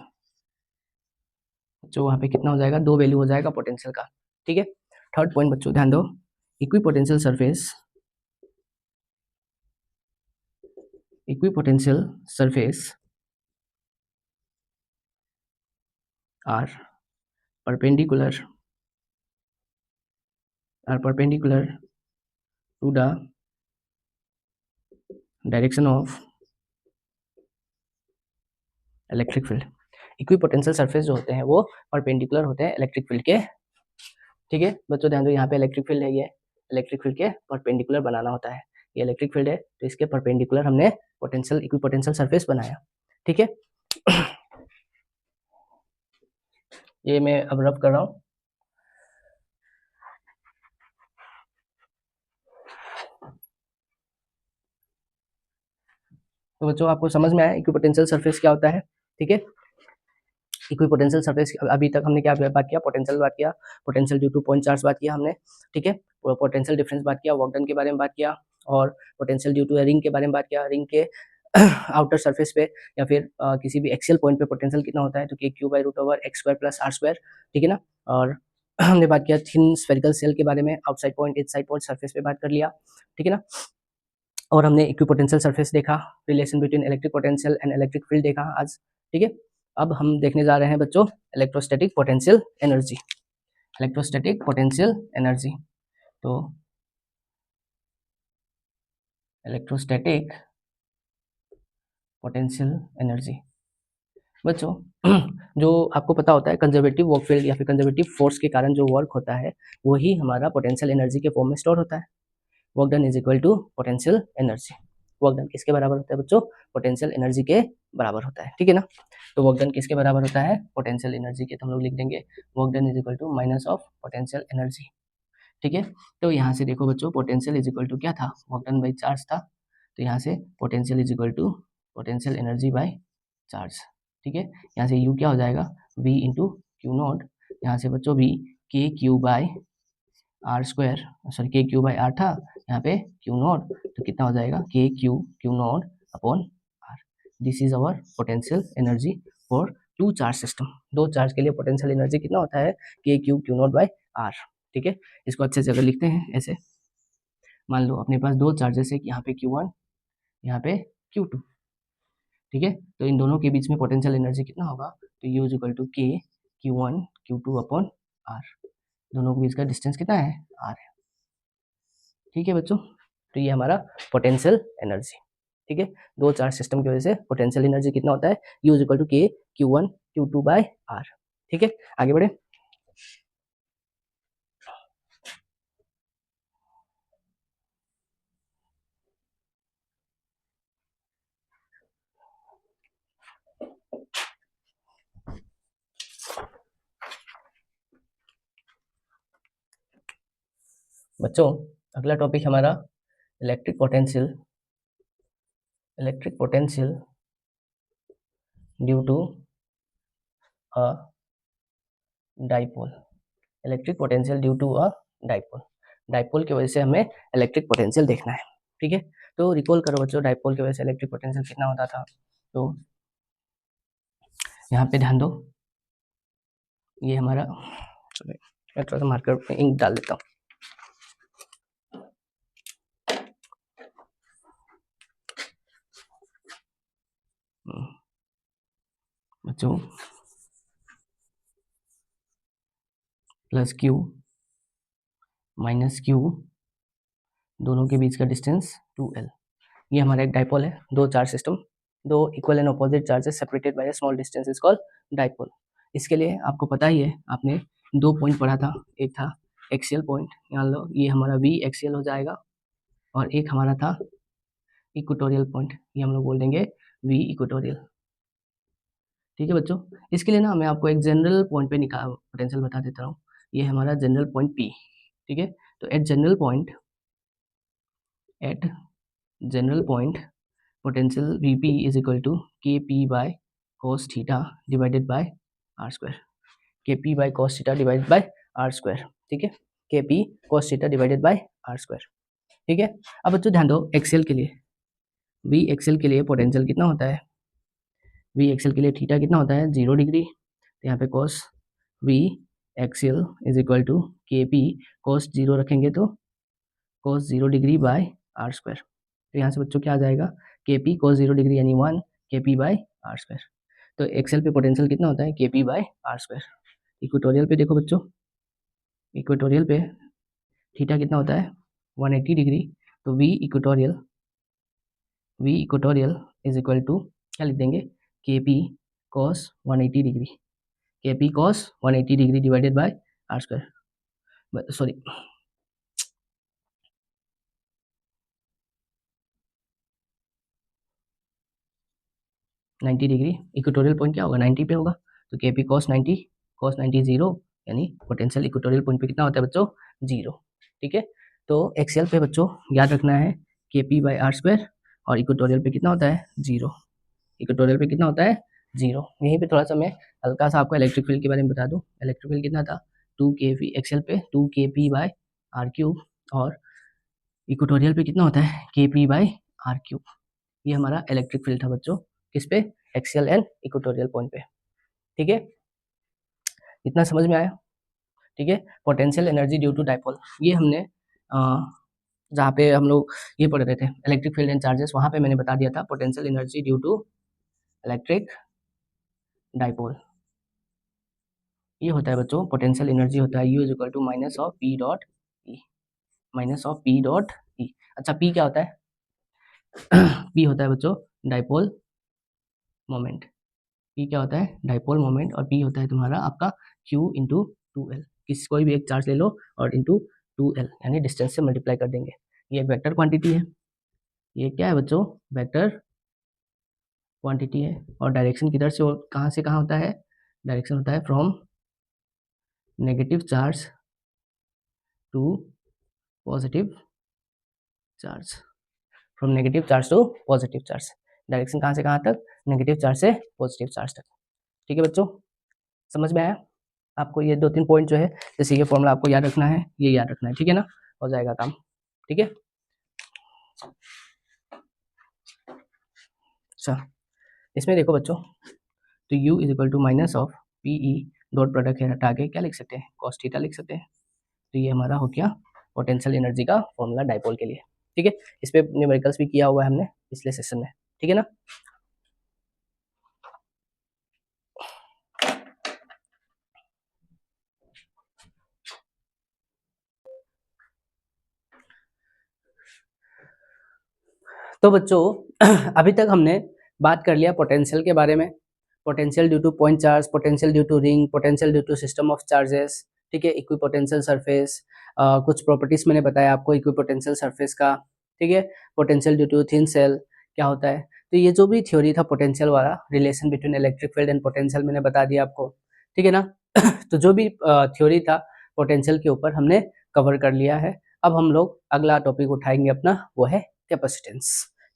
जो वहां पे कितना हो जाएगा, दो वैल्यू हो जाएगा पोटेंशियल का, ठीक है। थर्ड पॉइंट बच्चों ध्यान दो, equipotential surface are perpendicular to the direction of electric field. Equipotential surface जो होते हैं वो परपेंडिकुलर होते हैं इलेक्ट्रिक फील्ड के, ठीक है बच्चों ध्यान दो, यहाँ पे इलेक्ट्रिक फील्ड है, ये इलेक्ट्रिक फील्ड के परपेंडिकुलर बनाना होता है, ये इलेक्ट्रिक फील्ड है तो इसके परपेंडिकुलर हमने पोटेंशियल इक्विपोटेंशियल सरफेस बनाया, ठीक है। ये मैं अब रब कर रहा हूँ। तो बच्चों आपको समझ में आया इक्विपोटेंशियल सरफेस क्या होता है, ठीक है। इक्विपोटेंशियल सरफेस अभी तक हमने क्या बात किया, पोटेंशियल बात किया, potential due to point charge बात किया हमने, ठीक है। पोटेंशियल डिफरेंस बात किया, वर्क डन के बारे में बात किया, और पोटेंशियल ड्यू टू रिंग के बारे में बात किया, रिंग के आउटर सरफेस पे या फिर किसी भी एक्सियल पॉइंट पे पोटेंशियल कितना होता है, तो k3/√x² + r², ठीक है ना। और हमने बात किया थिन स्फेरिकल सेल के बारे में, outside point inside point surface पे बात कर लिया, ठीक है ना। और हमने इक्विपोटेंशियल सरफेस देखा, relation between electric potential and electric field देखा आज, ठीक है। अब हम देखने जा रहे हैं बच्चों electrostatic potential energy. Electrostatic potential energy, तो इलेक्ट्रोस्टैटिक पोटेंशियल एनर्जी बच्चों जो आपको पता होता है कंजर्वेटिव वर्क फील्ड या फिर कंजर्वेटिव फोर्स के कारण जो वर्क होता है वही हमारा पोटेंशियल एनर्जी के फॉर्म में स्टोर होता है। Work done is equal to potential energy. Work done किसके बराबर होता है बच्चों, पोटेंशियल एनर्जी के बराबर होता है, ठीक है ना। तो वर्क डन किसके बराबर होता है, पोटेंशियल एनर्जी के, तो हम लोग लिख देंगे work done is equal to minus of potential energy, ठीक है। तो यहाँ से देखो बच्चों पोटेंशियल इज इक्वल टू क्या था, वर्क डन बाई चार्ज था, तो यहाँ से potential is equal to potential energy by charge, ठीक है। यहाँ से u क्या हो जाएगा, v इंटू क्यू नॉट, यहाँ से बच्चों v k3/r² था, यहाँ पे क्यू नॉट, तो कितना हो जाएगा Q naught upon r। This is our potential energy for two charge system. दो चार्ज के लिए पोटेंशियल एनर्जी कितना होता है, क्यू नॉट बाई r, ठीक है। इसको अच्छे से अगर लिखते हैं ऐसे, मान लो अपने पास दो चार्जेस है, यहाँ पे Q1 यहाँ पे Q2, ठीक है। तो इन दोनों के बीच में पोटेंशियल एनर्जी कितना होगा, तो U is equal to k Q1 Q2 upon r। दोनों के बीच का डिस्टेंस कितना है, r है, ठीक है बच्चों। तो ये हमारा पोटेंशियल एनर्जी, ठीक है। दो चार्ज सिस्टम की वजह से पोटेंशियल एनर्जी कितना होता है, U is equal to k Q1 Q2 by r, ठीक है। आगे बढ़े, बच्चों अगला टॉपिक हमारा electric potential due to a dipole. Electric potential due to a dipole, dipole की वजह से हमें इलेक्ट्रिक पोटेंशियल देखना है, ठीक है। तो रिकॉल करो बच्चों, डाइपोल की वजह से इलेक्ट्रिक पोटेंशियल कितना होता था, तो यहाँ पे ध्यान दो, ये हमारा, मैं थोड़ा सा मार्कर में इंक डाल देता हूँ। बच्चों प्लस क्यू माइनस क्यू, दोनों के बीच का डिस्टेंस 2l। ये हमारा एक डाइपोल है, दो चार्ज सिस्टम, दो equal and opposite charges separated by a small distance is called dipole. इसके लिए आपको पता ही है, आपने दो पॉइंट पढ़ा था, एक था एक्सियल पॉइंट, यहाँ लो ये हमारा वी एक्सियल हो जाएगा, और एक हमारा था इक्वेटोरियल पॉइंट, ये हम लोग बोल देंगे वी इक्वेटोरियल। ठीक है बच्चों, इसके लिए ना मैं आपको एक जनरल पॉइंट पे निकाल पोटेंशियल बता देता हूँ। ये हमारा जनरल पॉइंट पी, ठीक है। तो at general point potential Vp is equal to Kp by cos theta divided by r square, Kp by cos theta divided by r square, ठीक है, Kp cos theta divided by r square, ठीक है। अब बच्चों ध्यान दो, Excel के लिए V एक्सेल के लिए पोटेंशियल कितना होता है, V एक्सेल के लिए थीटा कितना होता है 0 डिग्री, तो यहाँ पे cos V axial is equal to Kp cos 0 रखेंगे तो cos 0 degree by r square, तो यहाँ से बच्चों क्या आ जाएगा Kp cos 0 डिग्री यानी 1 Kp बाय r स्क्वायर। तो एक्सेल पे पोटेंशियल कितना होता है Kp bye r square. Equatorial पे देखो बच्चों, इक्वेटोरियल पे थीटा कितना होता है 180 डिग्री, तो V equatorial is equal to क्या लिख देंगे Kp cos 180 degree, Kp cos 180 degree divided by r square, sorry 90 degree, equatorial point क्या होगा 90 पे होगा, तो Kp cos 90 0, यानी पोटेंशियल इक्वेटोरियल पॉइंट पे कितना होता है बच्चों 0, ठीक है। तो एक्सेल पे बच्चों याद रखना है Kp बाई आर स्क्वायर, और इक्वेटोरियल पे कितना होता है 0, इक्वेटोरियल पे कितना होता है 0। यहीं पे थोड़ा सा मैं हल्का सा आपको इलेक्ट्रिक फील्ड के बारे में बता दूं, इलेक्ट्रिक फील्ड कितना था 2kp, एक्सेल पे 2kp बाई आर क्यूब, और इक्वेटोरियल पे कितना होता है Kp बाई आर क्यूब। ये हमारा इलेक्ट्रिक फील्ड था बच्चों, किस पे एक्सियल एंड इक्वेटोरियल पॉइंट पे, ठीक है, इतना समझ में आया, ठीक है। Potential energy due to dipole, ये हमने जहाँ पे हम लोग ये पढ़ रहे थे इलेक्ट्रिक फील्ड एंड चार्जेस, वहाँ पे मैंने बता दिया था potential energy due to electric dipole. ये होता है बच्चों पोटेंशियल एनर्जी होता है U is equal to minus of P dot E, minus of P dot E. अच्छा पी क्या होता है पी होता है बच्चों डाइपोल मोमेंट, पी क्या होता है डाइपोल मोमेंट, और पी होता है तुम्हारा आपका Q इंटू 2L, किसी कोई भी एक चार्ज ले लो और इंटू 2L यानी डिस्टेंस से मल्टीप्लाई कर देंगे। ये एक वेक्टर क्वांटिटी है, ये क्या है बच्चों वेक्टर क्वांटिटी है, और डायरेक्शन किधर से कहाँ से कहाँ होता है, डायरेक्शन होता है from negative charge to positive charge, from negative charge to positive charge, direction कहाँ से कहाँ तक नेगेटिव चार्ज से पॉजिटिव चार्ज तक, ठीक है बच्चों, समझ में आया आपको। ये दो तीन पॉइंट जो है जैसे ये फॉर्मूला आपको याद रखना है, ये याद रखना है, ठीक है ना, हो जाएगा काम, ठीक है। अच्छा इसमें देखो बच्चों, तो U is equal to minus of P E, dot product है हटा के क्या लिख सकते हैं cos थीटा लिख सकते हैं, तो ये हमारा हो गया पोटेंशियल एनर्जी का फॉर्मूला डाइपोल के लिए, ठीक है। इस पे न्यूमेरिकल्स भी किया हुआ है हमने पिछले सेशन में, ठीक है ना। तो बच्चों अभी तक हमने बात कर लिया पोटेंशियल के बारे में, potential due to point charge, potential due to ring, potential due to system of charges, ठीक है, इक्विपोटेंशियल सरफेस, कुछ प्रॉपर्टीज मैंने बताया आपको इक्विपोटेंशियल सरफेस का, ठीक है, potential due to thin shell क्या होता है। तो ये जो भी थ्योरी था पोटेंशियल वाला, relation between electric field and potential, मैंने बता दिया आपको, ठीक है ना तो जो भी थ्योरी था पोटेंशियल के ऊपर हमने कवर कर लिया है। अब हम लोग अगला टॉपिक उठाएंगे अपना, वो है कैपेसिटेंस,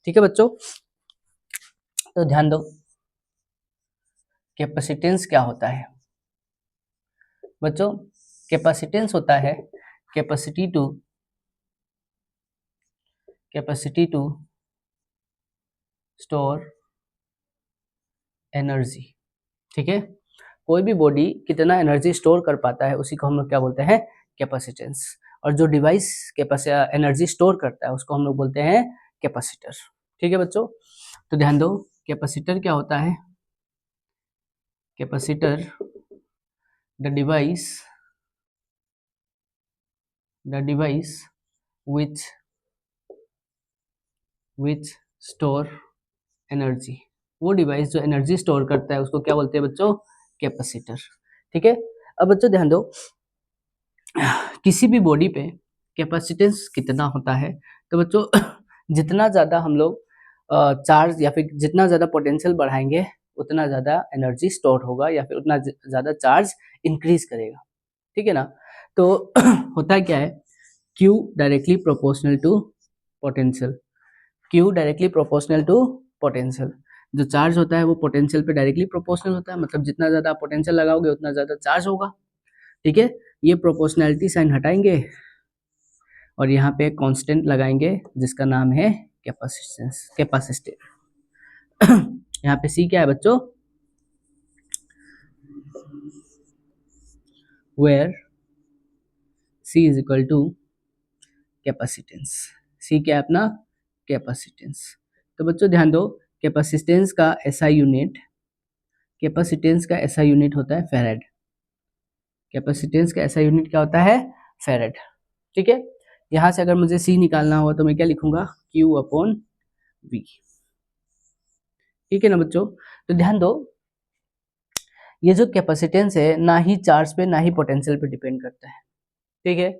ठीक है बच्चों। तो ध्यान दो कैपेसिटेंस क्या होता है बच्चों, कैपेसिटेंस होता है कैपेसिटी टू स्टोर एनर्जी, ठीक है, कोई भी बॉडी कितना एनर्जी स्टोर कर पाता है उसी को हम लोग क्या बोलते हैं कैपेसिटेंस, और जो डिवाइस एनर्जी स्टोर करता है उसको हम लोग बोलते हैं कैपेसिटर, ठीक है बच्चों। तो ध्यान दो कैपेसिटर क्या होता है? Capacitor the device which store energy. वो डिवाइस जो एनर्जी स्टोर करता है उसको क्या बोलते हैं बच्चों? कैपेसिटर। ठीक है, अब बच्चों ध्यान दो, किसी भी बॉडी पे कैपेसिटेंस कितना होता है? तो बच्चों जितना ज़्यादा हम लोग चार्ज या फिर जितना ज़्यादा पोटेंशियल बढ़ाएंगे उतना ज़्यादा एनर्जी स्टोर होगा या फिर उतना ज़्यादा चार्ज इंक्रीज करेगा। ठीक है ना? तो होता क्या है, Q directly proportional to potential. Q directly proportional to potential. जो चार्ज होता है वो पोटेंशियल पे डायरेक्टली प्रोपोर्शनल होता है, मतलब जितना ज़्यादा पोटेंशियल लगाओगे उतना ज़्यादा चार्ज होगा। ठीक है, ये प्रोपोर्शनैलिटी साइन हटाएंगे और यहाँ पे कांस्टेंट लगाएंगे जिसका नाम है कैपेसिटेंस। यहाँ पे C क्या है बच्चों? Where C is equal to capacitance. C क्या है अपना? कैपेसिटेंस। तो बच्चों ध्यान दो, कैपेसिटेंस का SI यूनिट होता है फैराड। कैपेसिटेंस का SI यूनिट क्या होता है? फैराड। ठीक है, यहाँ से अगर मुझे C निकालना हो तो मैं क्या लिखूंगा? Q upon V। ठीक है ना बच्चों? तो ध्यान दो, ये जो कैपेसिटेंस है ना ही चार्ज पे ना ही पोटेंशियल पे डिपेंड करता है। ठीक है,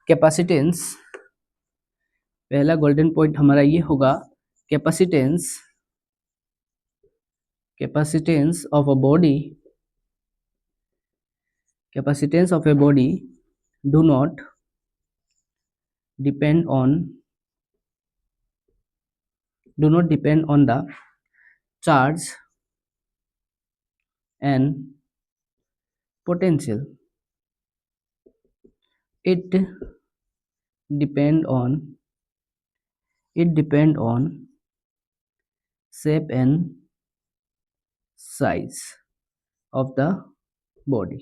कैपेसिटेंस, पहला गोल्डन पॉइंट हमारा ये होगा, capacitance of a body do not depend on the charge and potential. It depend on shape and size of the body.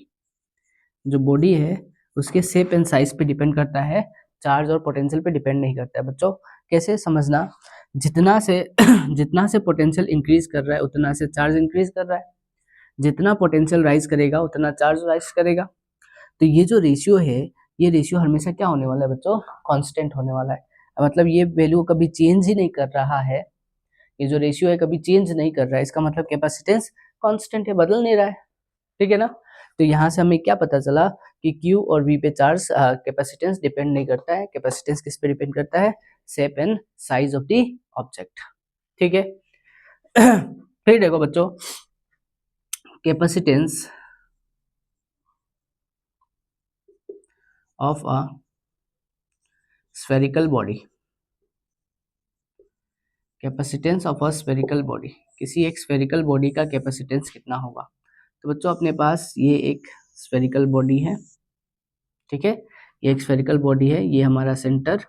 जो बॉडी है उसके शेप एंड साइज पे डिपेंड करता है, चार्ज और पोटेंशियल पे डिपेंड नहीं करता है। बच्चों कैसे समझना, जितना से पोटेंशियल इंक्रीज कर रहा है उतना से चार्ज इंक्रीज कर रहा है, जितना पोटेंशियल राइज करेगा उतना चार्ज राइज करेगा। तो ये जो रेशियो है, ये रेशियो हमेशा क्या होने वाला है बच्चों? कांस्टेंट होने वाला है। मतलब ये वैल्यू कभी चेंज ही नहीं कर रहा है, ये जो रेशियो है कभी चेंज नहीं कर रहा है, इसका मतलब कैपेसिटेंस कांस्टेंट है, बदल नहीं रहा है। ठीक है ना? तो यहाँ से हमें क्या पता चला कि Q और V पे चार्ज कैपेसिटेंस डिपेंड नहीं करता है। कैपेसिटेंस किस पे डिपेंड करता है? Shape and size of the object. ठीक है, फिर देखो बच्चों, capacitance of a spherical body, capacitance of a spherical body, किसी एक स्फेरिकल बॉडी का कैपेसिटेंस कितना होगा? तो बच्चों अपने पास ये एक स्फेरिकल बॉडी है। ठीक है, ये एक स्फेरिकल बॉडी है, ये हमारा सेंटर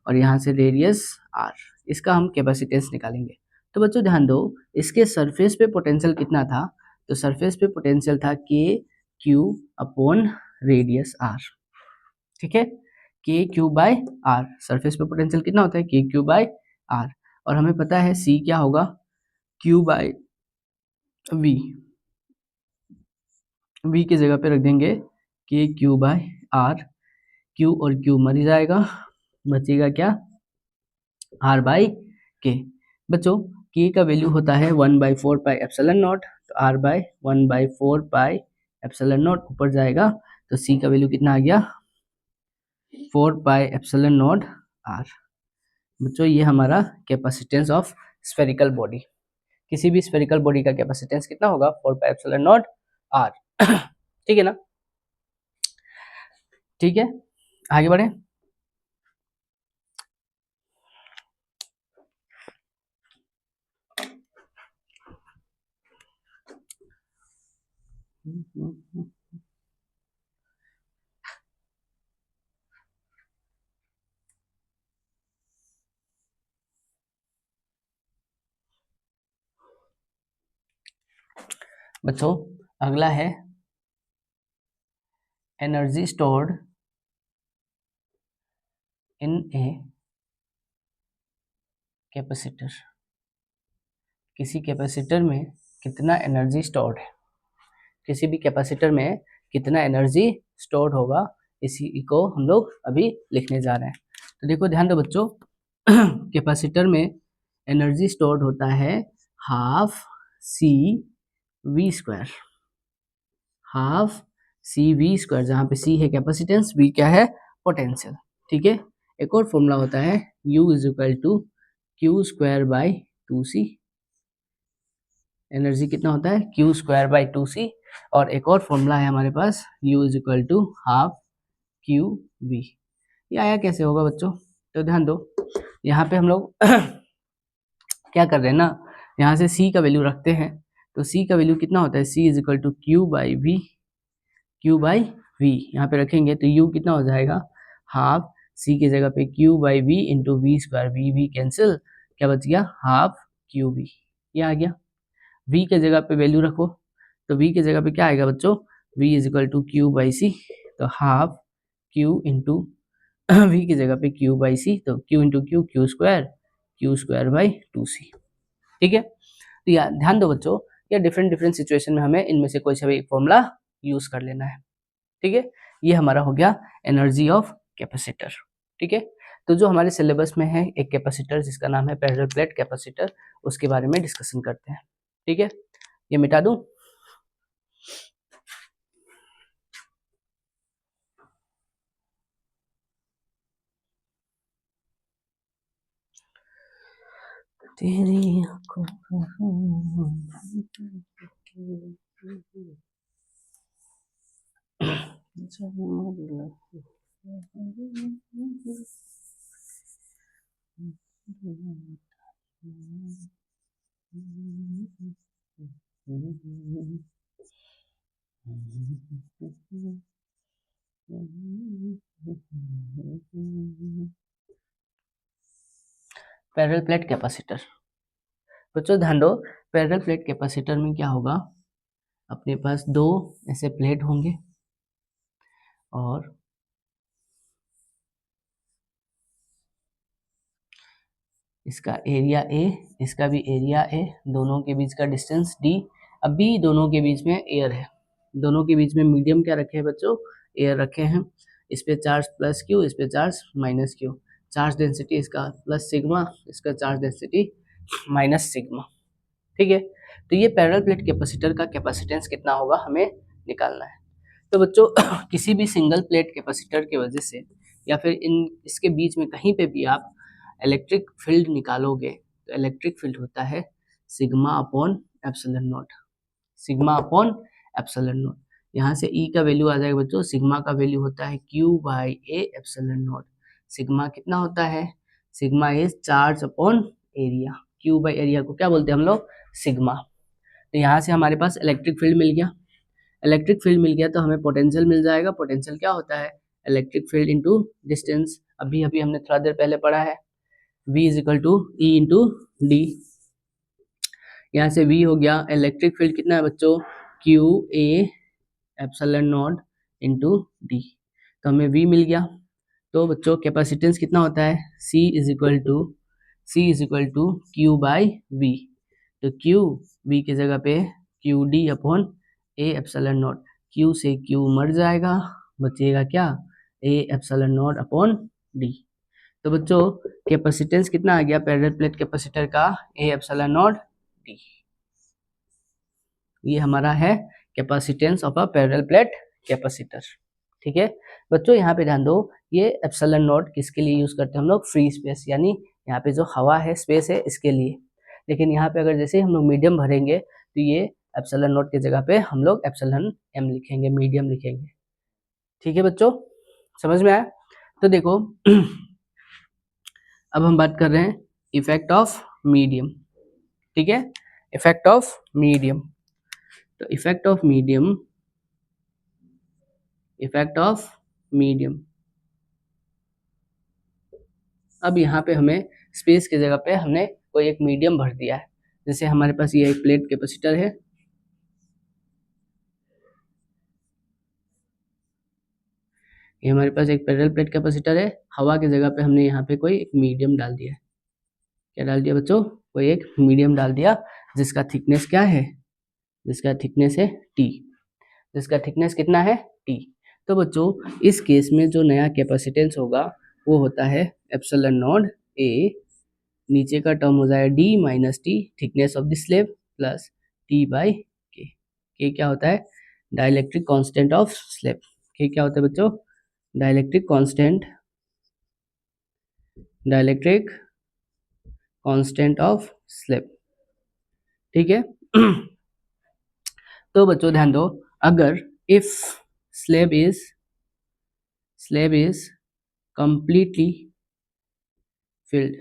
और यहाँ से रेडियस r, इसका हम कैपेसिटेंस निकालेंगे। तो बच्चों ध्यान दो, इसके सरफेस पे पोटेंशियल कितना था? तो सरफेस पे पोटेंशियल था KQ अपॉन रेडियस r। ठीक है, KQ बाय r, सरफेस पे पोटेंशियल कितना होता है? KQ by r। और हमें पता है C क्या होगा? Q bye V। V की जगह पे रख देंगे KQ बाय r। Q और Q मर जाएगा, बचेगा क्या? R by K। बच्चों K का वैल्यू होता है 1/4 पाई एप्सिलॉन नॉट, तो R by 1/4 pi epsilon naught ऊपर जाएगा, तो C का वैल्यू कितना आ गया? 4 पाई एप्सिलॉन नॉट R। बच्चों ये हमारा कैपेसिटेंस ऑफ स्फेरिकल बॉडी, किसी भी स्फेरिकल बॉडी का कैपेसिटेंस कितना होगा? 4 पाई एप्सिलॉन नॉट R। ठीक है ना? ठीक है, आगे बढ़े। बच्चों अगला है energy stored in a capacitor. किसी कैपेसिटर में कितना एनर्जी स्टोर्ड है, किसी भी कैपेसिटर में कितना एनर्जी स्टोर्ड होगा, इसी को हम लोग अभी लिखने जा रहे हैं। तो देखो ध्यान दो बच्चों, कैपेसिटर में एनर्जी स्टोर्ड होता है half C V square, half C V square, जहाँ पे सी है कैपेसिटेंस, वी क्या है पोटेंशियल। ठीक है, एक और फॉर्मूला होता है U is equal to Q square by 2C, energy कितना होता है क्यू स्क्वायर बाई 2C। और एक और फॉर्मूला है हमारे पास U is equal to half Q V. ये आया कैसे होगा बच्चों, तो ध्यान दो, यहाँ पे हम लोग क्या कर रहे हैं ना, यहाँ से C का वैल्यू रखते हैं, तो C का वैल्यू कितना होता है, C is equal to Q by V, Q by V यहाँ पे रखेंगे तो U कितना हो जाएगा, हाफ C की जगह पे Q by V into V square, V cancel, क्या बच गया हाफ क्यू वी, ये आ गया। V के जगह पे वैल्यू रखो, तो V के जगह पे क्या आएगा बच्चों, V is equal to Q by c, तो हाफ क्यू इंटू V की जगह पे क्यू बाई सी, तो Q into Q, Q square by 2C। ठीक है, तो यार ध्यान दो बच्चों, या डिफरेंट सिचुएशन में हमें इनमें से कोई सा भी फॉर्मूला यूज कर लेना है। ठीक है, ये हमारा हो गया एनर्जी ऑफ कैपेसिटर। ठीक है, तो जो हमारे सिलेबस में है एक कैपेसिटर जिसका नाम है पैरेलल प्लेट कैपेसिटर, उसके बारे में डिस्कशन करते हैं। ठीक है, ये मिटा दूं, तेरी आंखों पैरेलल प्लेट कैपेसिटर। बच्चों ध्यान दो, पैरेलल प्लेट कैपेसिटर में क्या होगा, अपने पास दो ऐसे प्लेट होंगे और इसका एरिया ए, इसका भी एरिया ए, दोनों के बीच का डिस्टेंस d। अभी दोनों के बीच में एयर है, दोनों के बीच में मीडियम क्या रखे हैं बच्चों, एयर रखे हैं। इस पे चार्ज प्लस क्यू, इस पे charge minus Q, charge density इसका प्लस सिग्मा, इसका चार्ज डेंसिटी माइनस सिग्मा। ठीक है, तो ये पैरेलल प्लेट कैपेसिटर का कैपेसिटेंस कितना होगा हमें निकालना है। तो बच्चों किसी भी सिंगल प्लेट कैपेसिटर की वजह से या फिर इसके बीच में कहीं पे भी आप इलेक्ट्रिक फील्ड निकालोगे, तो इलेक्ट्रिक फील्ड होता है sigma upon epsilon not, sigma upon epsilon naught. यहाँ से E का वैल्यू आ जाएगा बच्चों, सिग्मा का वैल्यू होता है Q by A epsilon not. Sigma कितना होता है, sigma is charge upon area, Q by area को क्या बोलते हैं हम लोग, सिग्मा। तो यहाँ से हमारे पास इलेक्ट्रिक फील्ड मिल गया, इलेक्ट्रिक फील्ड मिल गया तो हमें पोटेंशियल मिल जाएगा। पोटेंशियल क्या होता है, इलेक्ट्रिक फील्ड इंटू डिस्टेंस, अभी अभी हमने थोड़ा देर पहले पढ़ा है, V is equal to E into D. यहाँ से V हो गया, इलेक्ट्रिक फील्ड कितना है बच्चों, Q A epsilon not into D, तो हमें V मिल गया। तो बच्चों कैपेसिटेंस कितना होता है, C is equal to Q by V, तो क्यू V की जगह पे Q D upon A epsilon naught, Q से क्यू मर जाएगा, बचेगा क्या, A epsilon naught upon D. तो बच्चों कैपेसिटेंस कितना आ गया पैरेलल प्लेट कैपेसिटर का, ए एप्सिलॉन नॉट डी। ये हमारा है capacitance of a parallel plate capacitor. ठीक है बच्चों, यहाँ पे ध्यान दो, ये एप्सिलॉन नॉट किसके लिए यूज करते हैं हम लोग, फ्री स्पेस, यानी यहाँ पे जो हवा है स्पेस है इसके लिए। लेकिन यहाँ पे अगर जैसे हम लोग मीडियम भरेंगे तो ये एप्सिलॉन नॉट की जगह पे हम लोग एप्सिलॉन एम लिखेंगे, मीडियम लिखेंगे। ठीक है बच्चों, समझ में आया। तो देखो अब हम बात कर रहे हैं इफेक्ट ऑफ मीडियम। ठीक है, इफेक्ट ऑफ मीडियम, तो effect of medium, effect of medium, अब यहाँ पे हमें स्पेस की जगह पे हमने कोई एक मीडियम भर दिया है। जैसे हमारे पास ये एक प्लेट कैपेसिटर है, ये हमारे पास एक पैरेलल प्लेट कैपेसिटर है, हवा की जगह पे हमने यहाँ पे कोई एक मीडियम डाल दिया है। क्या डाल दिया बच्चों, कोई एक मीडियम डाल दिया, जिसका थिकनेस क्या है, जिसका थिकनेस है टी, जिसका थिकनेस कितना है टी। तो बच्चों इस केस में जो नया कैपेसिटेंस होगा वो होता है एप्सिलॉन नॉट ए, नीचे का टर्म हो जाएगा D minus T thickness of the slab plus T by के। के क्या होता है, डाइलेक्ट्रिक कांस्टेंट ऑफ स्लेब। के क्या होता है बच्चों, dielectric constant, dielectric constant of slab. ठीक है। तो बच्चों ध्यान दो, अगर if slab is completely filled,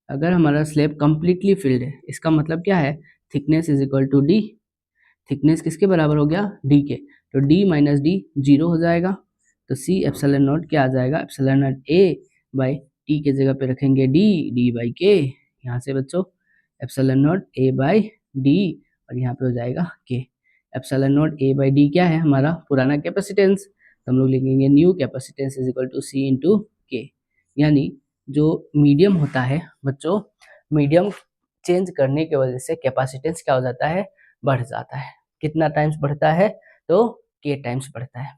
अगर हमारा स्लेब कंप्लीटली फिल्ड है, इसका मतलब क्या है, thickness is equal to D, thickness किसके बराबर हो गया, डी के, तो डी माइनस डी जीरो हो जाएगा, तो सी एप्सिलॉन नॉट क्या आ जाएगा, epsilon naught A by T के जगह पे रखेंगे डी, डी बाई के, यहाँ से बच्चों epsilon naught A by D और यहाँ पे हो जाएगा K. Epsilon naught A by D क्या है, हमारा पुराना कैपेसिटेंस, तो हम लोग लिखेंगे new capacitance is equal to C into K. यानी जो मीडियम होता है बच्चों, मीडियम चेंज करने की वजह से कैपेसिटेंस क्या हो जाता है, बढ़ जाता है। कितना टाइम्स बढ़ता है, तो के टाइम्स बढ़ता है।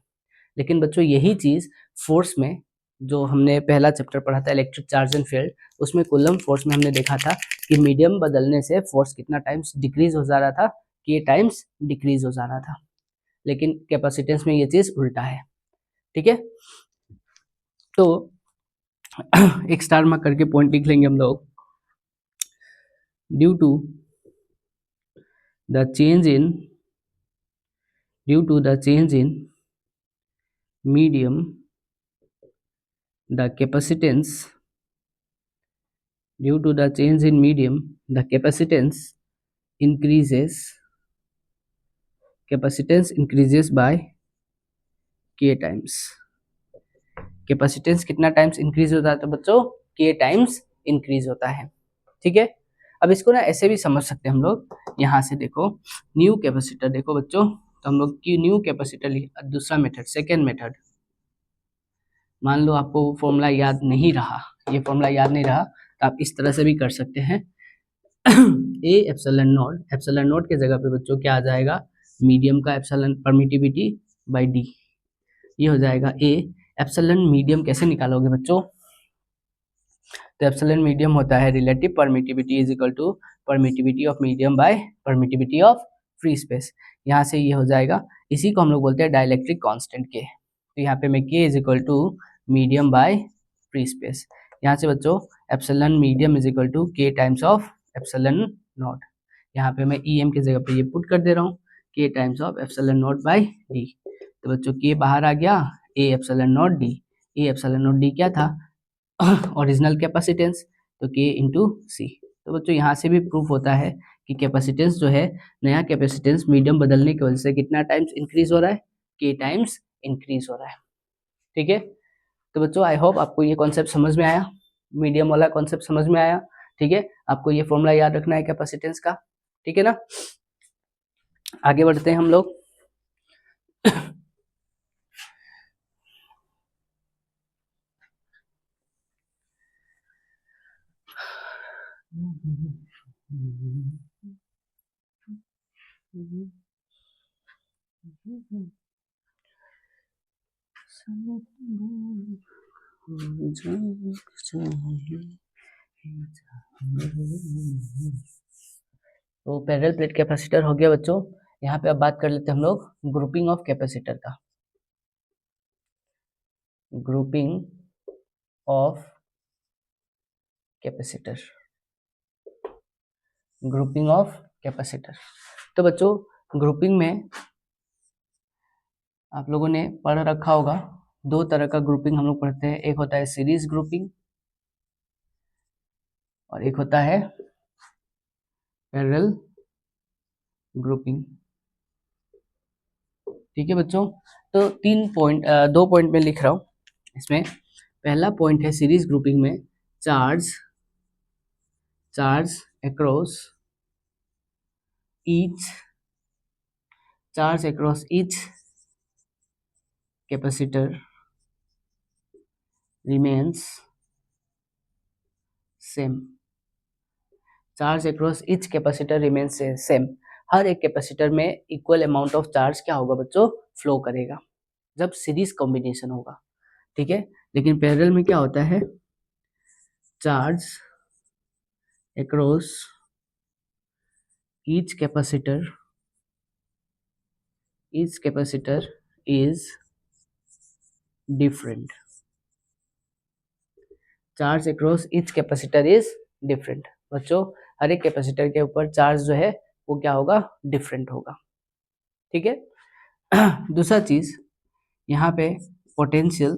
लेकिन बच्चों यही चीज फोर्स में, जो हमने पहला चैप्टर पढ़ा था इलेक्ट्रिक चार्ज एंड फील्ड, उसमें कूलम फोर्स में हमने देखा था कि मीडियम बदलने से फोर्स कितना टाइम्स डिक्रीज हो जा रहा था, के टाइम्स डिक्रीज हो जा रहा था। लेकिन कैपेसिटेंस में ये चीज उल्टा है। ठीक है, तो एक स्टार मार्क करके पॉइंट लिख लेंगे हम लोग, due to the change in medium, the capacitance, due to the change in medium the capacitance increases by k times। Capacitance कितना टाइम्स इंक्रीज होता है, तो बच्चों के टाइम्स इंक्रीज होता है। ठीक है, अब इसको ना ऐसे भी समझ सकते हैं हम लोग, यहाँ से देखो न्यू कैपेसिटर, देखो बच्चों, तो हम लोग की न्यू कैपेसिटर, दूसरा मेथड, सेकेंड मेथड, मान लो आपको फॉर्मूला याद नहीं रहा, ये फॉर्मूला याद नहीं रहा, तो आप इस तरह से भी कर सकते हैं। ए एप्सिलॉन नॉट के जगह पे बच्चों क्या आ जाएगा, मीडियम का एप्सिलॉन परमिटिविटी बाई डी, ये हो जाएगा ए। एप्सिलॉन मीडियम कैसे निकालोगे बच्चों, तो एप्सिलॉन मीडियम होता है relative permittivity is equal to permittivity of medium by permittivity of free space. यहाँ से ये हो जाएगा, इसी को हम लोग बोलते हैं डाइलेक्ट्रिक कांस्टेंट के। तो यहाँ पे मैं K is equal to medium by free space, यहाँ से बच्चों epsilon medium is equal to K times of epsilon naught, यहाँ पे मैं ई एम की जगह पे ये पुट कर दे रहा हूँ, K times of epsilon naught by D. तो बच्चों के बाहर आ गया, A epsilon naught D, A epsilon naught D क्या था, ओरिजिनल कैपेसिटेंस, तो के इंटू सी। तो बच्चों यहाँ से भी प्रूफ होता है कि कैपेसिटेंस जो है, नया कैपेसिटेंस मीडियम बदलने की वजह से कितना टाइम्स इंक्रीज हो रहा है, के टाइम्स इंक्रीज हो रहा है। ठीक है, तो बच्चों आई होप आपको ये कॉन्सेप्ट समझ में आया, मीडियम वाला कॉन्सेप्ट समझ में आया। ठीक है, आपको ये फॉर्मूला याद रखना है कैपेसिटेंस का। ठीक है ना, आगे बढ़ते हैं हम लोग। तो पैरेलल प्लेट कैपेसिटर हो गया बच्चों। यहाँ पे अब बात कर लेते हैं हम लोग ग्रुपिंग ऑफ कैपेसिटर का। Grouping of capacitor, grouping of capacitor. तो बच्चों ग्रुपिंग में आप लोगों ने पढ़ रखा होगा, दो तरह का ग्रुपिंग हम लोग पढ़ते हैं, एक होता है सीरीज ग्रुपिंग और एक होता है पैरेलल ग्रुपिंग। ठीक है बच्चों, तो दो पॉइंट में लिख रहा हूँ इसमें। पहला पॉइंट है सीरीज ग्रुपिंग में, charge across each capacitor remains same. Charge across each capacitor remains same, हर एक कैपेसिटर में इक्वल अमाउंट ऑफ चार्ज क्या होगा बच्चों, फ्लो करेगा जब सीरीज कॉम्बिनेशन होगा, ठीक है। लेकिन पैरेलल में क्या होता है, charge across each capacitor is different, charge across each capacitor is different. बच्चों हर एक कैपेसिटर के ऊपर चार्ज जो है वो क्या होगा, डिफरेंट होगा, ठीक है। दूसरा चीज यहाँ पे potential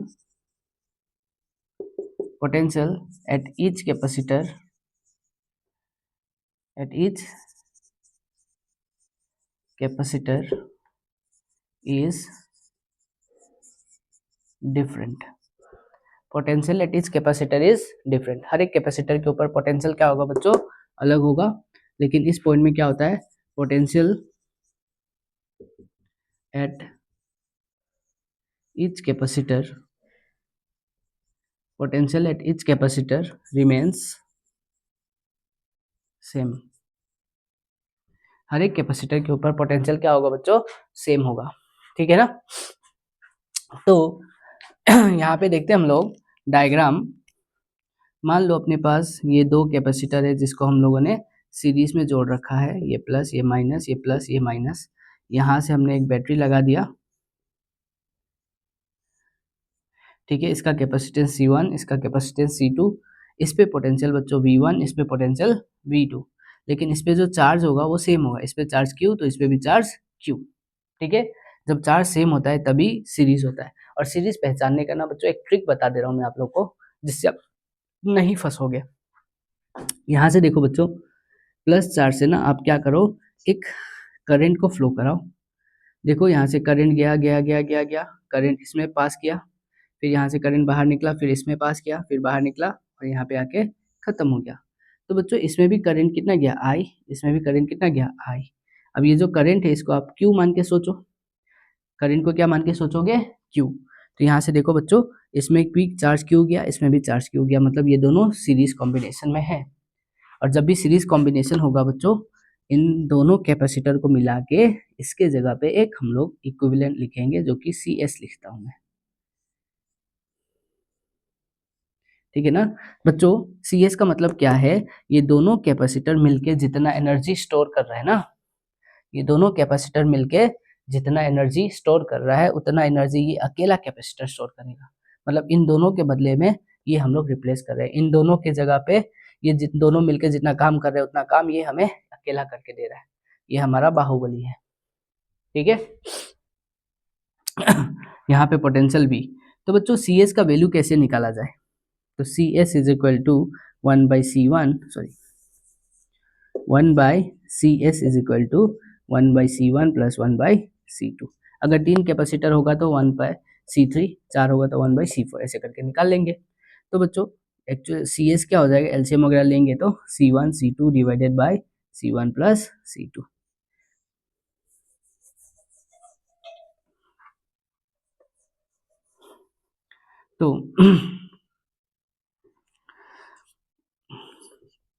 at each capacitor is different, potential at each capacitor is different, हर एक कैपेसिटर के ऊपर पोटेंशियल क्या होगा बच्चों, अलग होगा। लेकिन इस पॉइंट में क्या होता है, potential at each capacitor remains same, हर एक कैपेसिटर के ऊपर पोटेंशियल क्या होगा बच्चों, सेम होगा, ठीक है ना। तो यहाँ पे देखते हैं हम लोग डायग्राम, मान लो अपने पास ये दो कैपेसिटर है जिसको हम लोगों ने सीरीज में जोड़ रखा है, ये प्लस ये माइनस, ये प्लस ये माइनस, यहाँ से हमने एक बैटरी लगा दिया, ठीक है। इसका कैपेसिटेंस C1, इसका कैपेसिटेंस C2, इस पे पोटेंशियल बच्चों V1, इस पे पोटेंशियल V2, लेकिन इस पे जो चार्ज होगा वो सेम होगा, इस पे चार्ज Q तो इस पे भी चार्ज Q, ठीक है। जब चार्ज सेम होता है तभी सीरीज होता है। और सीरीज पहचानने का ना बच्चों एक ट्रिक बता दे रहा हूँ मैं आप लोग को, जिससे आप नहीं फंसोगे। यहाँ से देखो बच्चों, प्लस चार्ज से ना आप क्या करो, एक करंट को फ्लो कराओ, देखो यहाँ से करंट गया गया गया गया गया, करंट इसमें पास किया, फिर यहाँ से करंट बाहर निकला, फिर इसमें पास किया, फिर बाहर निकला और यहाँ पे आके खत्म हो गया। तो बच्चों इसमें भी करंट कितना गया, I, इसमें भी करंट कितना गया, I। अब ये जो करंट है इसको आप Q मान के सोचो, करंट को क्या मान के सोचोगे, Q। तो यहाँ से देखो बच्चों, इसमें भी चार्ज Q गया, इसमें भी चार्ज Q गया, मतलब ये दोनों सीरीज कॉम्बिनेशन में है। और जब भी सीरीज कॉम्बिनेशन होगा बच्चों, इन दोनों कैपेसिटर को मिला के इसके जगह पे एक हम लोग इक्विवेलेंट लिखेंगे, जो कि CS लिखता हूं मैं, ठीक है ना बच्चों। CS का मतलब क्या है, ये दोनों कैपेसिटर मिलके जितना एनर्जी स्टोर कर रहा है ना, ये दोनों कैपेसिटर मिलके जितना एनर्जी स्टोर कर रहा है उतना एनर्जी ये अकेला कैपेसिटर स्टोर करेगा। मतलब इन दोनों के बदले में ये हम लोग रिप्लेस कर रहे हैं, इन दोनों के जगह पे ये दोनों मिलके जितना काम कर रहे हैं उतना काम ये हमें अकेला करके दे रहा है, ये हमारा बाहुबली है, ठीक है। यहाँ पे पोटेंशियल भी, तो बच्चों CS का वैल्यू कैसे निकाला जाए, तो CS is equal to 1/C1 sorry 1/CS is equal to 1/C1 plus 1/C2। अगर 3 कैपेसिटर होगा तो 1/C3, 4 होगा तो 1/C4, ऐसे करके निकाल लेंगे। तो बच्चों एक्चुअली CS क्या हो जाएगा, एलसीएम वगैरह लेंगे तो C1 C2 divided by C1 plus C2। तो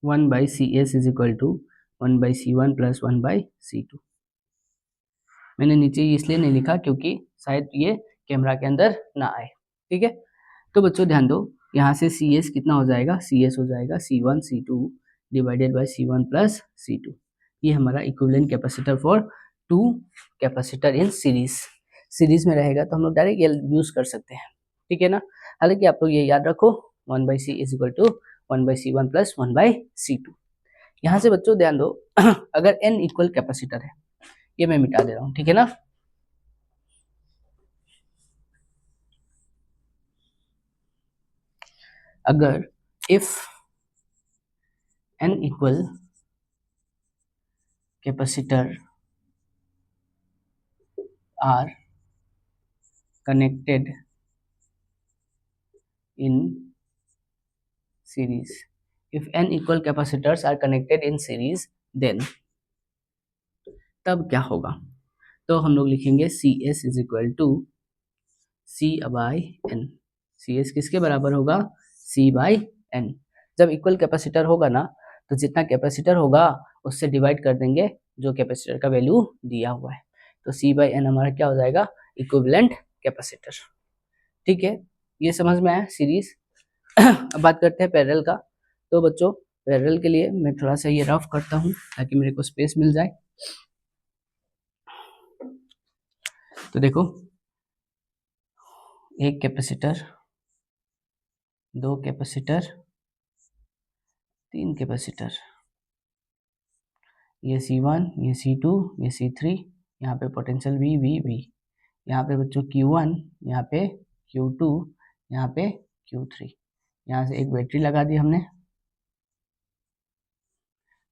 1/CS is equal to 1/C1 plus 1/C2। मैंने नीचे इसलिए नहीं लिखा क्योंकि शायद ये कैमरा के अंदर ना आए, ठीक है। तो बच्चों ध्यान दो, यहाँ से CS कितना हो जाएगा, CS हो जाएगा C1 C2 divided by C1 plus C2। ये हमारा equivalent capacitor for two capacitor in series में रहेगा तो हम लोग डायरेक्ट ये यूज कर सकते हैं, ठीक है ना। हालांकि आप लोग ये याद रखो 1/C is equal to 1/C1 plus 1/C2। यहाँ से बच्चों ध्यान दो, अगर n इक्वल कैपेसिटर है, ये मैं मिटा दे रहा हूँ, ठीक है ना। अगर if n equal capacitor are connected in series, if n equal capacitors are connected in series then तब क्या होगा, तो हम लोग लिखेंगे CS is equal to C/N। CS किसके बराबर होगा, C/N। जब इक्वल कैपेसिटर होगा ना तो जितना कैपेसिटर होगा उससे डिवाइड कर देंगे जो कैपेसिटर का वैल्यू दिया हुआ है। तो C/N हमारा क्या हो जाएगा, इक्विवेलेंट कैपेसिटर। ठीक है, ये समझ में आया सीरीज। अब बात करते हैं पैरेलल का। तो बच्चों पैरेलल के लिए मैं थोड़ा सा ये रफ करता हूँ ताकि मेरे को स्पेस मिल जाए। तो देखो, एक कैपेसिटर, दो कैपेसिटर, तीन कैपेसिटर, ये C1, ये C2, ये C3, यहाँ पे पोटेंशियल V, यहाँ पे बच्चों Q1, यहाँ पे Q2, यहाँ पे Q3, यहाँ से एक बैटरी लगा दी हमने।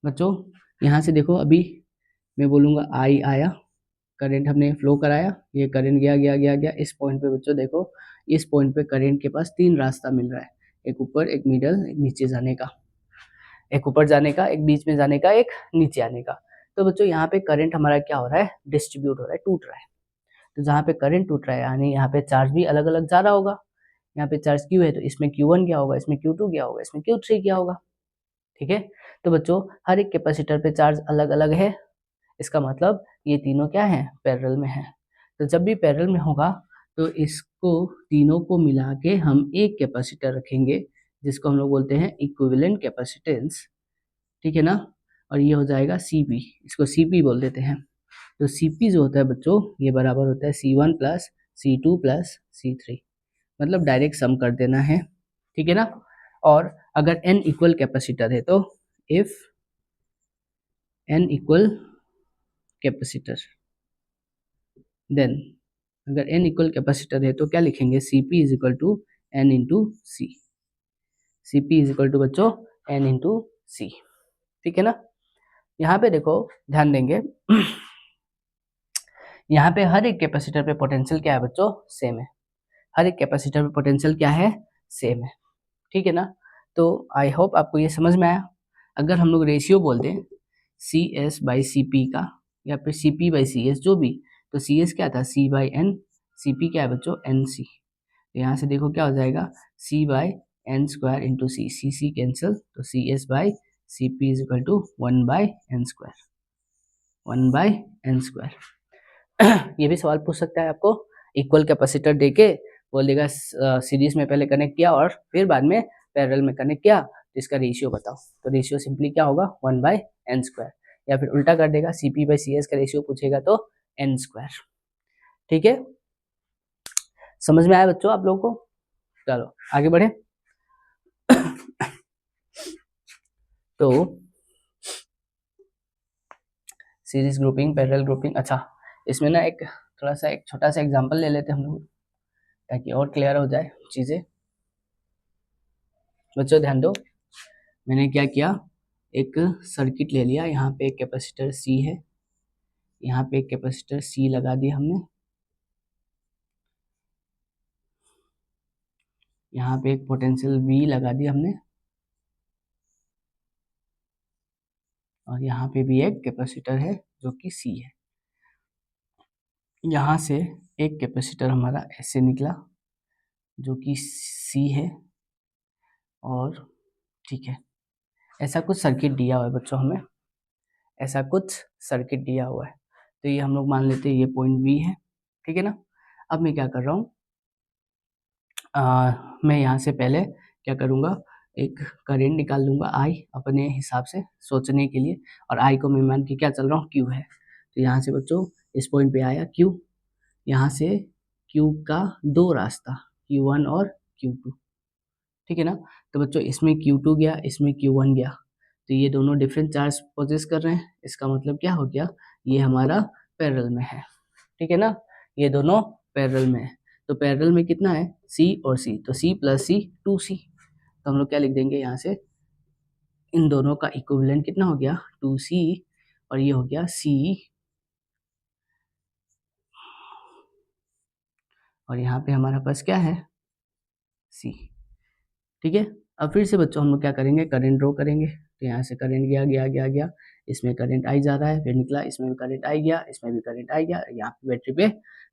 बच्चों यहाँ से देखो, अभी मैं बोलूँगा I आया, करंट हमने फ्लो कराया, ये करंट गया गया गया गया इस पॉइंट पे। बच्चों देखो, इस पॉइंट पे करंट के पास तीन रास्ता मिल रहा है, एक ऊपर, एक मिडल, एक नीचे जाने का, एक ऊपर जाने का, एक बीच में जाने का, एक नीचे आने का। तो बच्चों यहाँ पे करंट हमारा क्या हो रहा है, डिस्ट्रीब्यूट हो रहा है, टूट रहा है। तो जहाँ पे करंट टूट रहा है यानी यहाँ पे चार्ज भी अलग अलग जा रहा होगा। यहाँ पे चार्ज Q है तो इसमें Q1 क्या होगा, इसमें Q2 क्या होगा, इसमें Q3 क्या होगा। ठीक है, तो बच्चों हर एक कैपेसिटर पे चार्ज अलग अलग है, इसका मतलब ये तीनों क्या है, पैरेलल में है। तो जब भी पैरेलल में होगा तो इसको तीनों को मिला के हम एक कैपेसिटर रखेंगे जिसको हम लोग बोलते हैं इक्विवेलेंट कैपेसिटेंस। ठीक है ना, और ये हो जाएगा CP, इसको CP बोल देते हैं। तो CP जो होता है बच्चों, ये बराबर होता है C1 plus C2 plus C3, मतलब डायरेक्ट सम कर देना है। ठीक है ना, और अगर n इक्वल कैपेसिटर है तो if n equal capacitor, then अगर n इक्वल कैपेसिटर है तो क्या लिखेंगे, CP is equal to n into C. CP is equal to बच्चों n इंटू सी। ठीक है ना, यहाँ पे देखो ध्यान देंगे, यहाँ पे हर एक कैपेसिटर पे पोटेंशियल क्या है बच्चों, सेम है। हर एक कैपेसिटर पे पोटेंशियल क्या है, सेम है। ठीक है ना, तो आई होप आपको ये समझ में आया। अगर हम लोग रेशियो बोल दें CS/CP का या फिर CP/CS जो भी, तो CS क्या था, C/N, CP क्या है बच्चों, NC। तो यहाँ से देखो क्या हो जाएगा, C/N² इंटू C कैंसिल, तो CS/CP is equal to 1/N², 1/N²। ये भी सवाल पूछ सकता है आपको, इक्वल कैपेसिटर देके बोल देगा सीरीज में पहले कनेक्ट किया और फिर बाद में पैरेलल में कनेक्ट किया, तो इसका रेशियो बताओ। तो रेशियो सिंपली क्या होगा, 1/N², या फिर उल्टा कर देगा, CP/CS का रेशियो पूछेगा तो N²। ठीक है, समझ में आया बच्चों आप लोगों को। चलो आगे बढ़े। तो सीरीज ग्रुपिंग, पैरेलल ग्रुपिंग, अच्छा इसमें ना एक थोड़ा सा एक छोटा सा एग्जांपल ले लेते हैं हम लोग ताकि और क्लियर हो जाए चीजें। बच्चों ध्यान दो, मैंने क्या किया, एक सर्किट ले लिया, यहाँ पे एक कैपेसिटर C है, यहाँ पे एक कैपेसिटर C लगा दिया हमने, यहाँ पे एक पोटेंशियल V लगा दिया हमने, और यहाँ पे भी एक कैपेसिटर है जो कि C है। यहाँ से एक कैपेसिटर हमारा ऐसे निकला जो कि C है, और ठीक है, ऐसा कुछ सर्किट दिया हुआ है बच्चों हमें, ऐसा कुछ सर्किट दिया हुआ है। तो ये हम लोग मान लेते हैं ये पॉइंट V है। ठीक है ना, अब मैं क्या कर रहा हूँ, मैं यहाँ से पहले क्या करूँगा, एक करंट निकाल लूँगा I अपने हिसाब से सोचने के लिए, और I को मैं मान के क्या चल रहा हूँ, Q है। तो यहाँ से बच्चों इस पॉइंट पे आया Q, यहाँ से Q का दो रास्ता, Q1 और Q2। ठीक है ना, तो बच्चों इसमें Q2 गया, इसमें Q1 गया, तो ये दोनों डिफरेंट चार्ज पोजेस कर रहे हैं, इसका मतलब क्या हो गया, ये हमारा पैरेलल में है। ठीक है ना, ये दोनों पैरेलल में है। तो पैरेलल में कितना है, C और C, तो C प्लस C 2C। तो हम लोग क्या लिख देंगे यहाँ से, इन दोनों का इक्विवेलेंट कितना हो गया, 2C, और ये हो गया C, और यहाँ पे हमारा पास क्या है, C। ठीक है, अब फिर से बच्चों हम लोग क्या करेंगे, करंट ड्रॉ करेंगे। तो यहाँ से करंट गया गया गया गया, इसमें करंट आई जा रहा है, फिर निकला, इसमें भी करंट आई गया, इसमें भी करंट आई गया, यहाँ पे बैटरी पे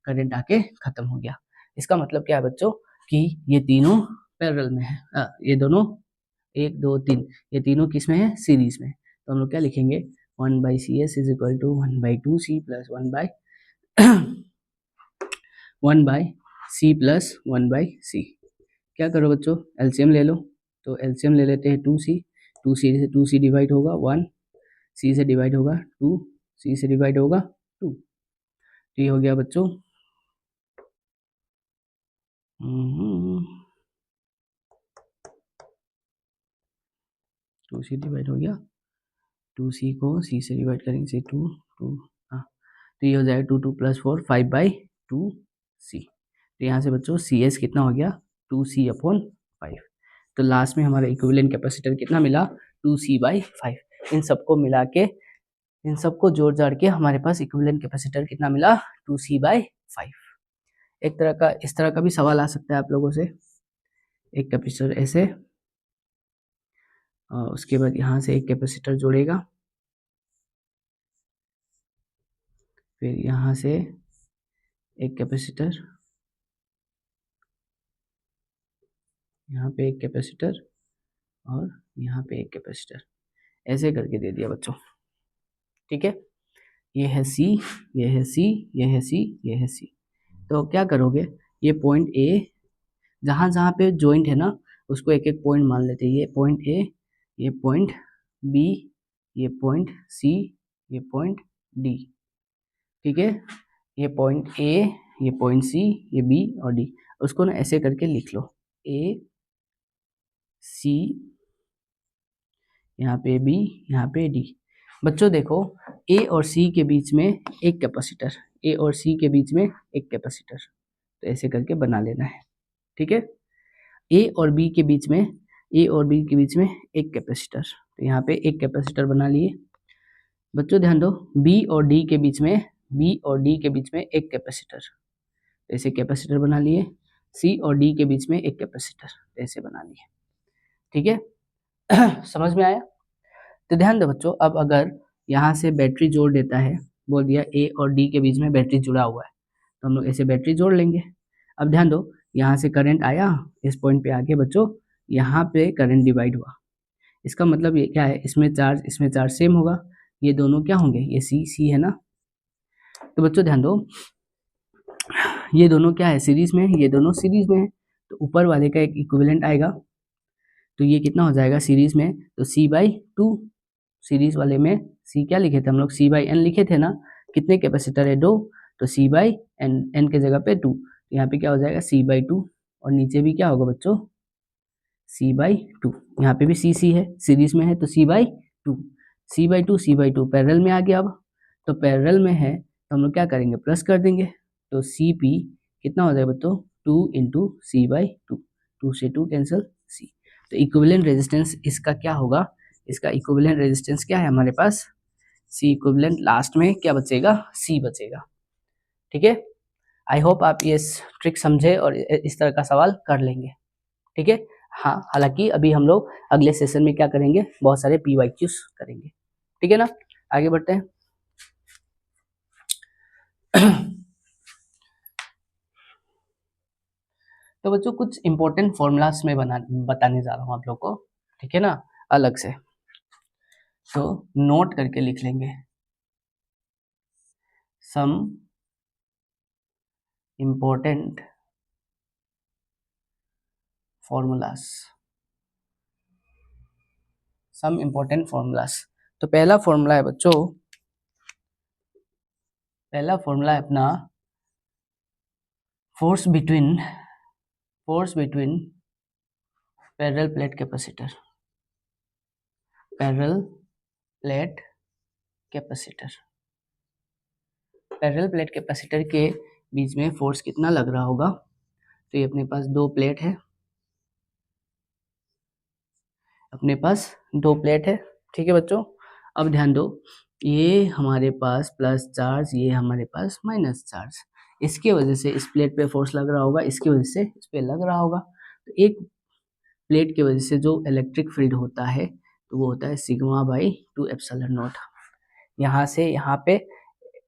करंट आके खत्म हो गया। इसका मतलब क्या है बच्चों, कि ये तीनों पैरेलल में है, ये दोनों 1 2 3, ये तीनों किस में है, सीरीज में। तो हम लोग क्या लिखेंगे, 1/CS is equal to 1/2C plus 1/C plus 1/C। क्या करो बच्चों, एलसीएम ले लो। तो एलसीएम ले लेते हैं 2C, 2C डिवाइड होगा 1, C से डिवाइड होगा 2, C से डिवाइड होगा 2। तो ये हो गया बच्चों 2C डिवाइड हो गया, 2C को C से डिवाइड करेंगे से 2 2, हाँ, तो ये हो जाएगा 2 2 प्लस 4 5/2C। तो यहाँ से बच्चों CS कितना हो गया, 2C/5। तो लास्ट में हमारा इक्विवेलेंट कैपेसिटर कितना मिला, 2C/5। इन सबको मिला के, इन सबको जोड़ जाड़ के हमारे पास इक्विवेलेंट कैपेसिटर कितना मिला, 2C/5। एक तरह का, इस तरह का भी सवाल आ सकता है आप लोगों से। एक कैपेसिटर ऐसे, और उसके बाद यहाँ से एक कैपेसिटर जोड़ेगा, फिर यहाँ से एक कैपेसिटर, यहाँ पे एक कैपेसिटर, और यहाँ पे एक कैपेसिटर, ऐसे करके दे दिया बच्चों। ठीक है, ये है C, ये है C, ये है C, ये है C। तो क्या करोगे, ये पॉइंट A, जहाँ जहाँ पे जॉइंट है ना, उसको एक एक पॉइंट मान लेते हैं। ये पॉइंट A, ये पॉइंट B, ये पॉइंट C, ये पॉइंट D। ठीक है, ये पॉइंट A, ये पॉइंट C, ये B और D। उसको ना ऐसे करके लिख लो, A C, यहाँ पे B, यहाँ पे D। बच्चों देखो, A और C के बीच में एक कैपेसिटर, A और C के बीच में एक कैपेसिटर, तो ऐसे करके बना लेना है। ठीक है, A और B के बीच में, A और B के बीच में एक कैपेसिटर, तो यहाँ पे एक कैपेसिटर बना लिए। बच्चों ध्यान दो, B और D के बीच में, B और D के बीच में एक कैपेसिटर, तो ऐसे कैपेसिटर बना लिए। C और D के बीच में एक कैपेसिटर, तो ऐसे बना लिए। ठीक है समझ में आया। तो ध्यान दो बच्चों, अब अगर यहाँ से बैटरी जोड़ देता है, बोल दिया A और D के बीच में बैटरी जुड़ा हुआ है, तो हम लोग ऐसे बैटरी जोड़ लेंगे। अब ध्यान दो, यहाँ से करंट आया, इस पॉइंट पे आके बच्चों यहाँ पे करंट डिवाइड हुआ। इसका मतलब ये क्या है, इसमें चार्ज सेम होगा, ये दोनों क्या होंगे, ये C है ना। तो बच्चों ध्यान दो, ये दोनों क्या है, सीरीज में है, ये दोनों सीरीज में है, तो ऊपर वाले का एक इक्विवेलेंट आएगा। तो ये कितना हो जाएगा सीरीज में, तो C/2। सीरीज वाले में C क्या लिखे थे हम लोग, C/n लिखे थे ना। कितने कैपेसिटर है, 2, तो C/n, n के जगह पे 2, तो यहाँ पे क्या हो जाएगा C/2, और नीचे भी क्या होगा बच्चों, C/2। यहाँ पे भी C है, सीरीज में है, तो C/2, C/2 पैरेलल में आ गया। अब तो पैरेलल में है, तो हम लोग क्या करेंगे, प्लस कर देंगे। तो CP कितना हो जाएगा बच्चों, 2 × C/2, 2 से 2 कैंसिल, C। तो इक्विवेलेंट रेजिस्टेंस इसका क्या होगा, इसका इक्विवेलेंट रेजिस्टेंस क्या है हमारे पास, C इक्विवेलेंट, लास्ट में क्या बचेगा, C बचेगा। ठीक है, आई होप आप ये ट्रिक समझे और इस तरह का सवाल कर लेंगे। ठीक है, हाँ, हालांकि अभी हम लोग अगले सेशन में क्या करेंगे, बहुत सारे PYQs करेंगे। ठीक है ना, आगे बढ़ते हैं। तो बच्चों कुछ इंपॉर्टेंट फॉर्मूलास में बताने जा रहा हूँ आप लोग को, ठीक है ना, अलग से, तो नोट करके लिख लेंगे। Some important formulas, some important formulas. तो पहला फॉर्मूला है बच्चों, पहला फॉर्मूला है अपना force between parallel plate capacitor, parallel plate capacitor. Parallel plate capacitor के बीच में फोर्स कितना लग रहा होगा, तो ये अपने पास दो प्लेट है, अपने पास दो प्लेट है। ठीक है बच्चों, अब ध्यान दो, ये हमारे पास प्लस चार्ज, ये हमारे पास माइनस चार्ज, इसके वजह से इस प्लेट पे फोर्स लग रहा होगा, इसकी वजह से इस पे लग रहा होगा। तो एक प्लेट की वजह से जो इलेक्ट्रिक फील्ड होता है, तो वो होता है σ/2 एप्सिलॉन नॉट। यहाँ से यहाँ पे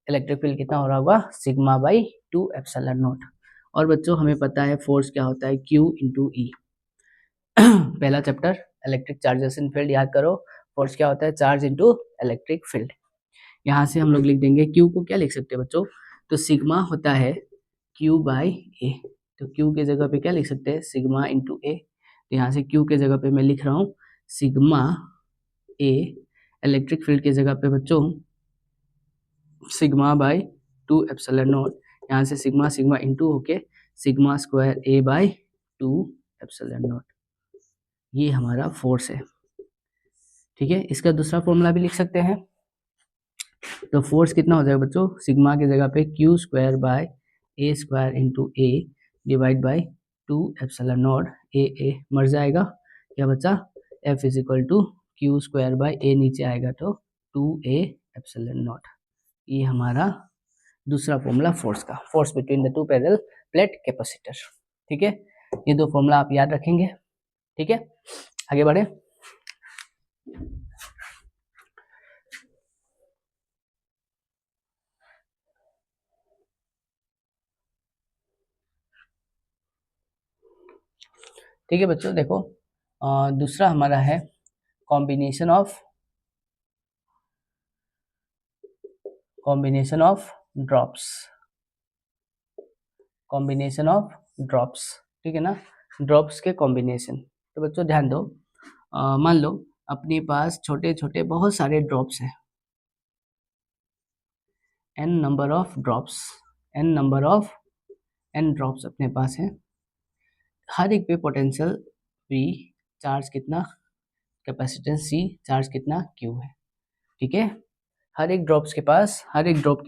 इलेक्ट्रिक फील्ड कितना हो रहा होगा, σ/2 एप्सिलॉन नॉट। और बच्चों हमें पता है फोर्स क्या होता है, Q × E। पहला चैप्टर इलेक्ट्रिक चार्जेस इन फील्ड याद करो, फोर्स क्या होता है, चार्ज इनटू इलेक्ट्रिक फील्ड। यहाँ से हम लोग लिख देंगे क्यू को क्या लिख सकते हैं बच्चों, तो सिग्मा होता है क्यू बाई ए, तो क्यू के जगह पे क्या लिख सकते हैं, सिग्मा इंटू ए। तो यहाँ से क्यू के जगह पे मैं लिख रहा हूँ सिग्मा ए, इलेक्ट्रिक फील्ड के जगह पे बच्चों सिग्मा बाई 2 एप्सिलॉन नॉट, यहाँ से सिग्मा सिग्मा इंटू होके sigma square A by 2 epsilon naught, ये हमारा फोर्स है। ठीक है, इसका दूसरा फॉर्मूला भी लिख सकते हैं, तो फोर्स कितना हो जाएगा बच्चों, सिग्मा की जगह पे q square by a square into a divide by 2 epsilon naught, a मर जाएगा, क्या बचा, F is equal to Q square by a नीचे आएगा तो 2a एप्सिलॉन नॉट। ये हमारा दूसरा फॉर्मूला फोर्स का, force between the two parallel plate capacitor. ठीक है, ये दो फॉर्मूला आप याद रखेंगे। ठीक है, आगे बढ़े। ठीक है बच्चों, देखो दूसरा हमारा है combination of drops, combination of drops. ठीक है ना, ड्रॉप्स के कॉम्बिनेशन। तो बच्चों ध्यान दो, मान लो अपने पास छोटे छोटे बहुत सारे ड्रॉप्स हैं, n number of drops, n drops अपने पास है, हर एक पे पोटेंशियल V, चार्ज कितना, कैपेसिटेंस C, चार्ज कितना Q है। ठीक है, हर एक ड्रॉप के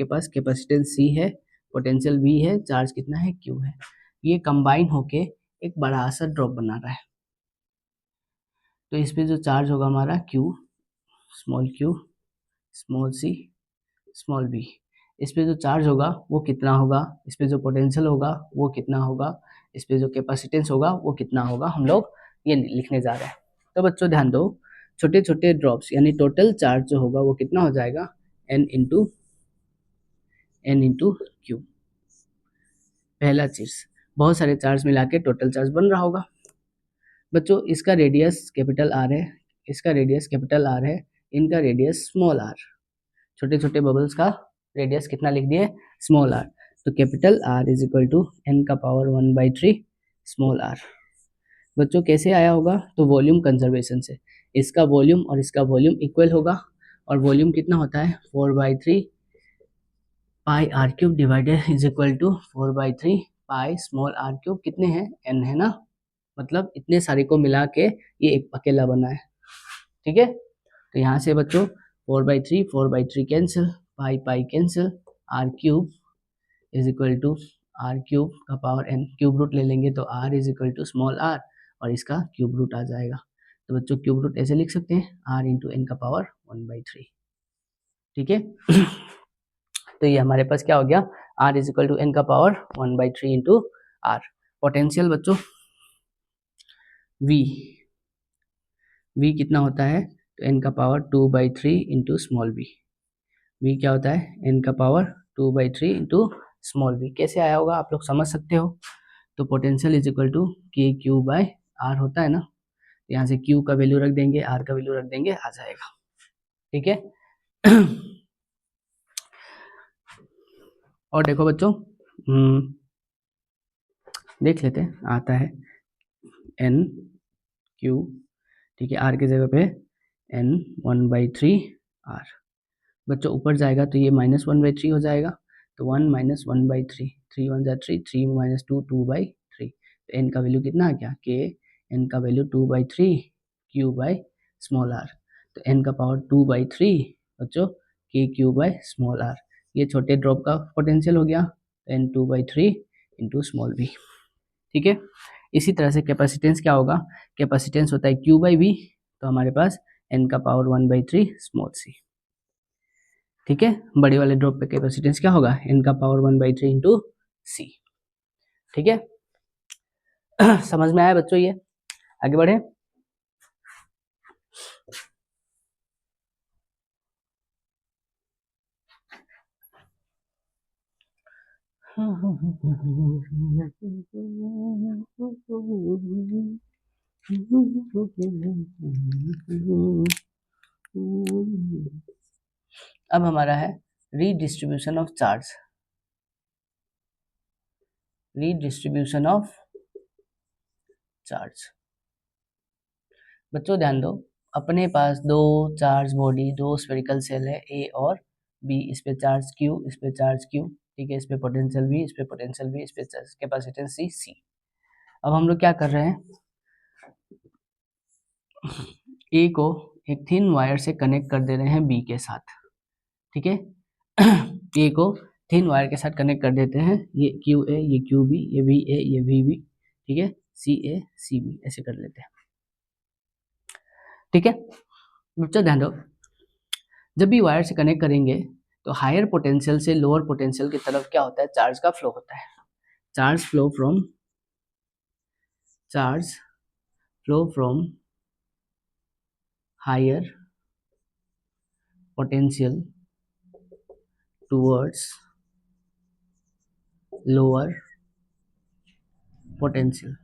पास कैपेसिटेंस C है, पोटेंशियल V है, चार्ज कितना है Q है। ये कंबाइन होके एक बड़ा सा ड्रॉप बना रहा है। तो इस पे जो चार्ज होगा हमारा Q, small c, small v, इस पे जो चार्ज होगा वो कितना होगा, इस पे जो पोटेंशियल होगा वो कितना होगा, इस पे जो कैपेसिटेंस होगा वो कितना होगा, हम लोग ये लिखने जा रहे हैं। तो बच्चों ध्यान दो, छोटे छोटे ड्रॉप्स यानी टोटल चार्ज जो होगा वो कितना हो जाएगा, n इंटू क्यू। पहला चीज, बहुत सारे चार्ज मिला के टोटल चार्ज बन रहा होगा। बच्चों इसका रेडियस कैपिटल आर है, इसका रेडियस कैपिटल आर है, इनका रेडियस स्मॉल आर, छोटे छोटे बबल्स का रेडियस कितना लिख दिए, स्मॉल आर। तो capital R is equal to n का पावर 1/3 स्मॉल आर। बच्चों कैसे आया होगा, तो वॉल्यूम कंजर्वेशन से, इसका वॉल्यूम और इसका वॉल्यूम इक्वल होगा, और वॉल्यूम कितना होता है 4/3 pi r cube divided is equal to 4/3 pi small r cube, कितने हैं n है ना, मतलब इतने सारे को मिला के ये एक अकेला बना है। ठीक है, तो यहाँ से बच्चों 4/3 cancel, pi cancel, R cube is equal to R cube का पावर n, क्यूब रूट ले लेंगे तो r is equal to small r, और इसका क्यूब रूट आ जाएगा। तो बच्चों क्यूब रूट ऐसे लिख सकते हैं r इंटू n का पावर 1/3। ठीक है, तो ये हमारे पास क्या हो गया, r is equal to n का पावर 1/3 इंटू r। पोटेंशियल बच्चों v कितना होता है, तो n का पावर 2/3 इंटू स्मॉल v क्या होता है, n का पावर 2/3 इंटू स्मॉल v। कैसे आया होगा आप लोग समझ सकते हो, तो potential is equal to K Q by are होता है ना, यहाँ से q का वैल्यू रख देंगे, r का वैल्यू रख देंगे, आ जाएगा। ठीक है और देखो बच्चों, देख लेते हैं, आता है n q, ठीक है, r की जगह पे n 1/3 r। बच्चों ऊपर जाएगा तो ये -1/3 हो जाएगा, तो 1 - 1/3, 3 1 3, 3 - 2 2/3। तो n का वैल्यू कितना आ गया, के n का value 2/3 Q by small R. तो n का पावर 2/3 बच्चों K Q by small are, ये छोटे ड्रॉप का पोटेंशियल हो गया, n 2/3 इंटू स्मॉल v। ठीक है, इसी तरह से कैपेसिटेंस क्या होगा, कैपेसिटेंस होता है क्यू बाई वी, तो हमारे पास n का पावर 1/3 स्मॉल c। ठीक है, बड़े वाले ड्रॉप पे कैपेसिटेंस क्या होगा, n का पावर 1/3 इंटू सी। ठीक है समझ में आया बच्चों, ये आगे बढ़े। अब हमारा है redistribution of charge. Redistribution of charge, बच्चों ध्यान दो, अपने पास दो चार्ज बॉडी, दो स्फेरिकल सेल है ए और बी, इस पे चार्ज क्यू, इस पे चार्ज क्यू, ठीक है, इस पे पोटेंशियल वी, इस पे पोटेंशियल वी, इस पे कैपेसिटेंस सी सी। अब हम लोग क्या कर रहे हैं, ए को एक थिन वायर से कनेक्ट कर दे रहे हैं बी के साथ, ठीक है। ए को थिन वायर के साथ कनेक्ट कर देते हैं, ये क्यू ए, ये क्यू बी, ये वी ए, ये वी बी, ठीक है, सी ए सी बी, ऐसे कर लेते हैं, ठीक है। बच्चों ध्यान दो, जब भी वायर से कनेक्ट करेंगे तो हायर पोटेंशियल से लोअर पोटेंशियल की तरफ क्या होता है, चार्ज का फ्लो होता है। Charge flow from higher potential towards lower potential.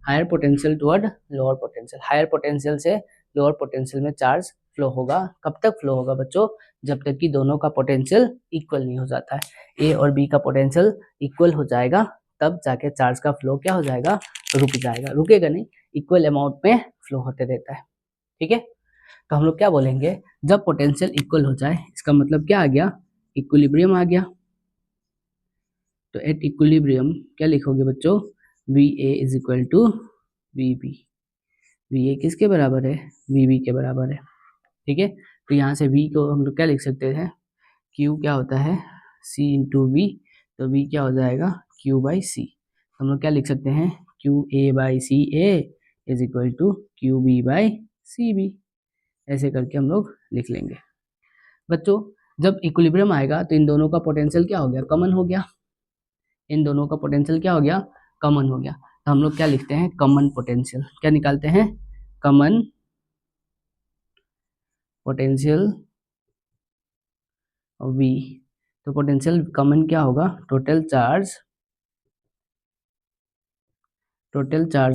Higher potential toward lower potential, higher potential से लोअर पोटेंशियल में चार्ज फ्लो होगा। कब तक फ्लो होगा बच्चों, जब तक कि दोनों का पोटेंशियल इक्वल नहीं हो जाता है। ए और बी का पोटेंशियल इक्वल हो जाएगा तब जाके चार्ज का फ्लो क्या हो जाएगा, रुक जाएगा, रुकेगा नहीं, इक्वल अमाउंट में फ्लो होते रहता है, ठीक है। तो हम लोग क्या बोलेंगे, जब पोटेंशियल इक्वल हो जाए, इसका मतलब क्या आ गया, इक्विलिब्रियम आ गया। तो एट इक्विलिब्रियम क्या लिखोगे बच्चों, V A is equal to V B. V A किसके बराबर है, वी बी के बराबर है, ठीक है। तो यहाँ से v को हम लोग क्या लिख सकते हैं, q क्या होता है, c इंटू वी, तो v क्या हो जाएगा, q बाई सी। हम लोग क्या लिख सकते हैं, q a by C A is equal to q b by C B, ऐसे करके हम लोग लिख लेंगे। बच्चों जब इक्विलिब्रियम आएगा तो इन दोनों का पोटेंशियल क्या हो गया, कॉमन हो गया, इन दोनों का पोटेंशियल क्या हो गया, कॉमन हो गया। तो हम लोग क्या लिखते हैं, कॉमन पोटेंशियल, क्या निकालते हैं, कॉमन पोटेंशियल V। तो पोटेंशियल कॉमन क्या होगा, total charge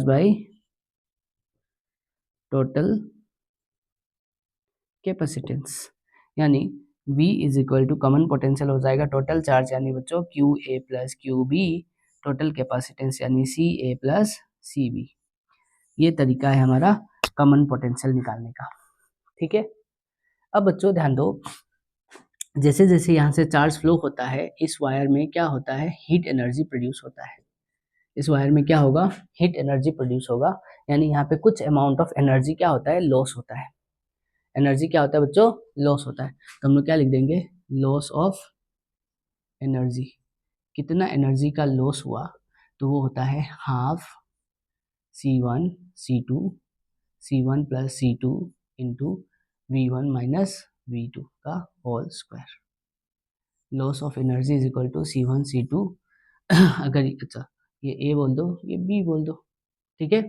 by total capacitance, यानी V is equal to common potential हो जाएगा टोटल चार्ज, यानी बच्चों Q A plus Q B, total capacitance यानी सी ए प्लस सी बी। ये तरीका है हमारा कॉमन पोटेंशियल निकालने का, ठीक है। अब बच्चों ध्यान दो, जैसे जैसे यहाँ से चार्ज फ्लो होता है, इस वायर में क्या होता है, हीट एनर्जी प्रोड्यूस होता है। इस वायर में क्या होगा, हीट एनर्जी प्रोड्यूस होगा, यानी यहाँ पे कुछ अमाउंट ऑफ एनर्जी क्या होता है, लॉस होता है। एनर्जी क्या होता है बच्चों, लॉस होता है। तो हम लोग क्या लिख देंगे, लॉस ऑफ एनर्जी। कितना एनर्जी का लॉस हुआ, तो वो होता है half C1 C2 C1 plus C2 into V1 minus V2 का whole square. Loss of energy is equal to C1 C2 अगर अच्छा ये ए बोल दो, ये बी बोल दो, ठीक है,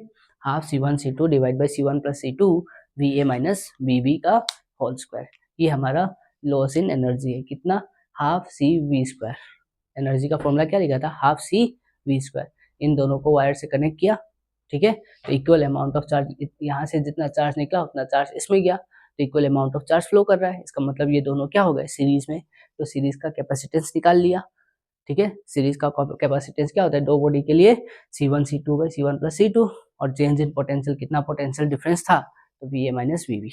half C1 C2 divide by C1 plus C2 VA minus VB का होल स्क्वायर। ये हमारा लॉस इन एनर्जी है, कितना, हाफ CV स्क्वायर। एनर्जी का फॉर्मूला क्या लिखा था, हाफ CV स्क्वायर। इन दोनों को वायर से कनेक्ट किया, ठीक है, तो इक्वल अमाउंट ऑफ चार्ज, यहाँ से जितना चार्ज निकला उतना चार्ज इसमें गया, तो equal amount of charge flow कर रहा है। इसका मतलब ये दोनों क्या हो गए, सीरीज में, तो सीरीज का कैपेसिटेंस निकाल लिया, ठीक है। सीरीज का कैपेसिटेंस क्या होता है, दो बॉडी के लिए C1 C2 by C1 plus C2, और चेंज इन पोटेंशियल, कितना पोटेंशियल डिफरेंस था, तो VA माइनस VB,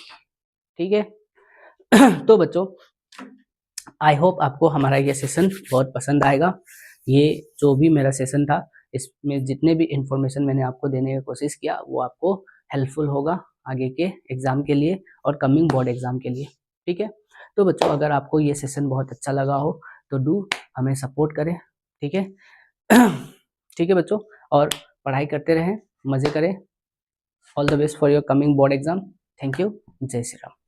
ठीक है। तो बच्चों आई होप आपको हमारा ये सेशन बहुत पसंद आएगा। ये जो भी मेरा सेशन था, इसमें जितने भी इंफॉर्मेशन मैंने आपको देने की कोशिश किया वो आपको हेल्पफुल होगा आगे के एग्जाम के लिए और कमिंग बोर्ड एग्जाम के लिए, ठीक है। तो बच्चों अगर आपको ये सेशन बहुत अच्छा लगा हो तो डू हमें सपोर्ट करें, ठीक है। ठीक है बच्चों, और पढ़ाई करते रहें, मज़े करें। All the best for your coming board exam. Thank you, जय श्री राम।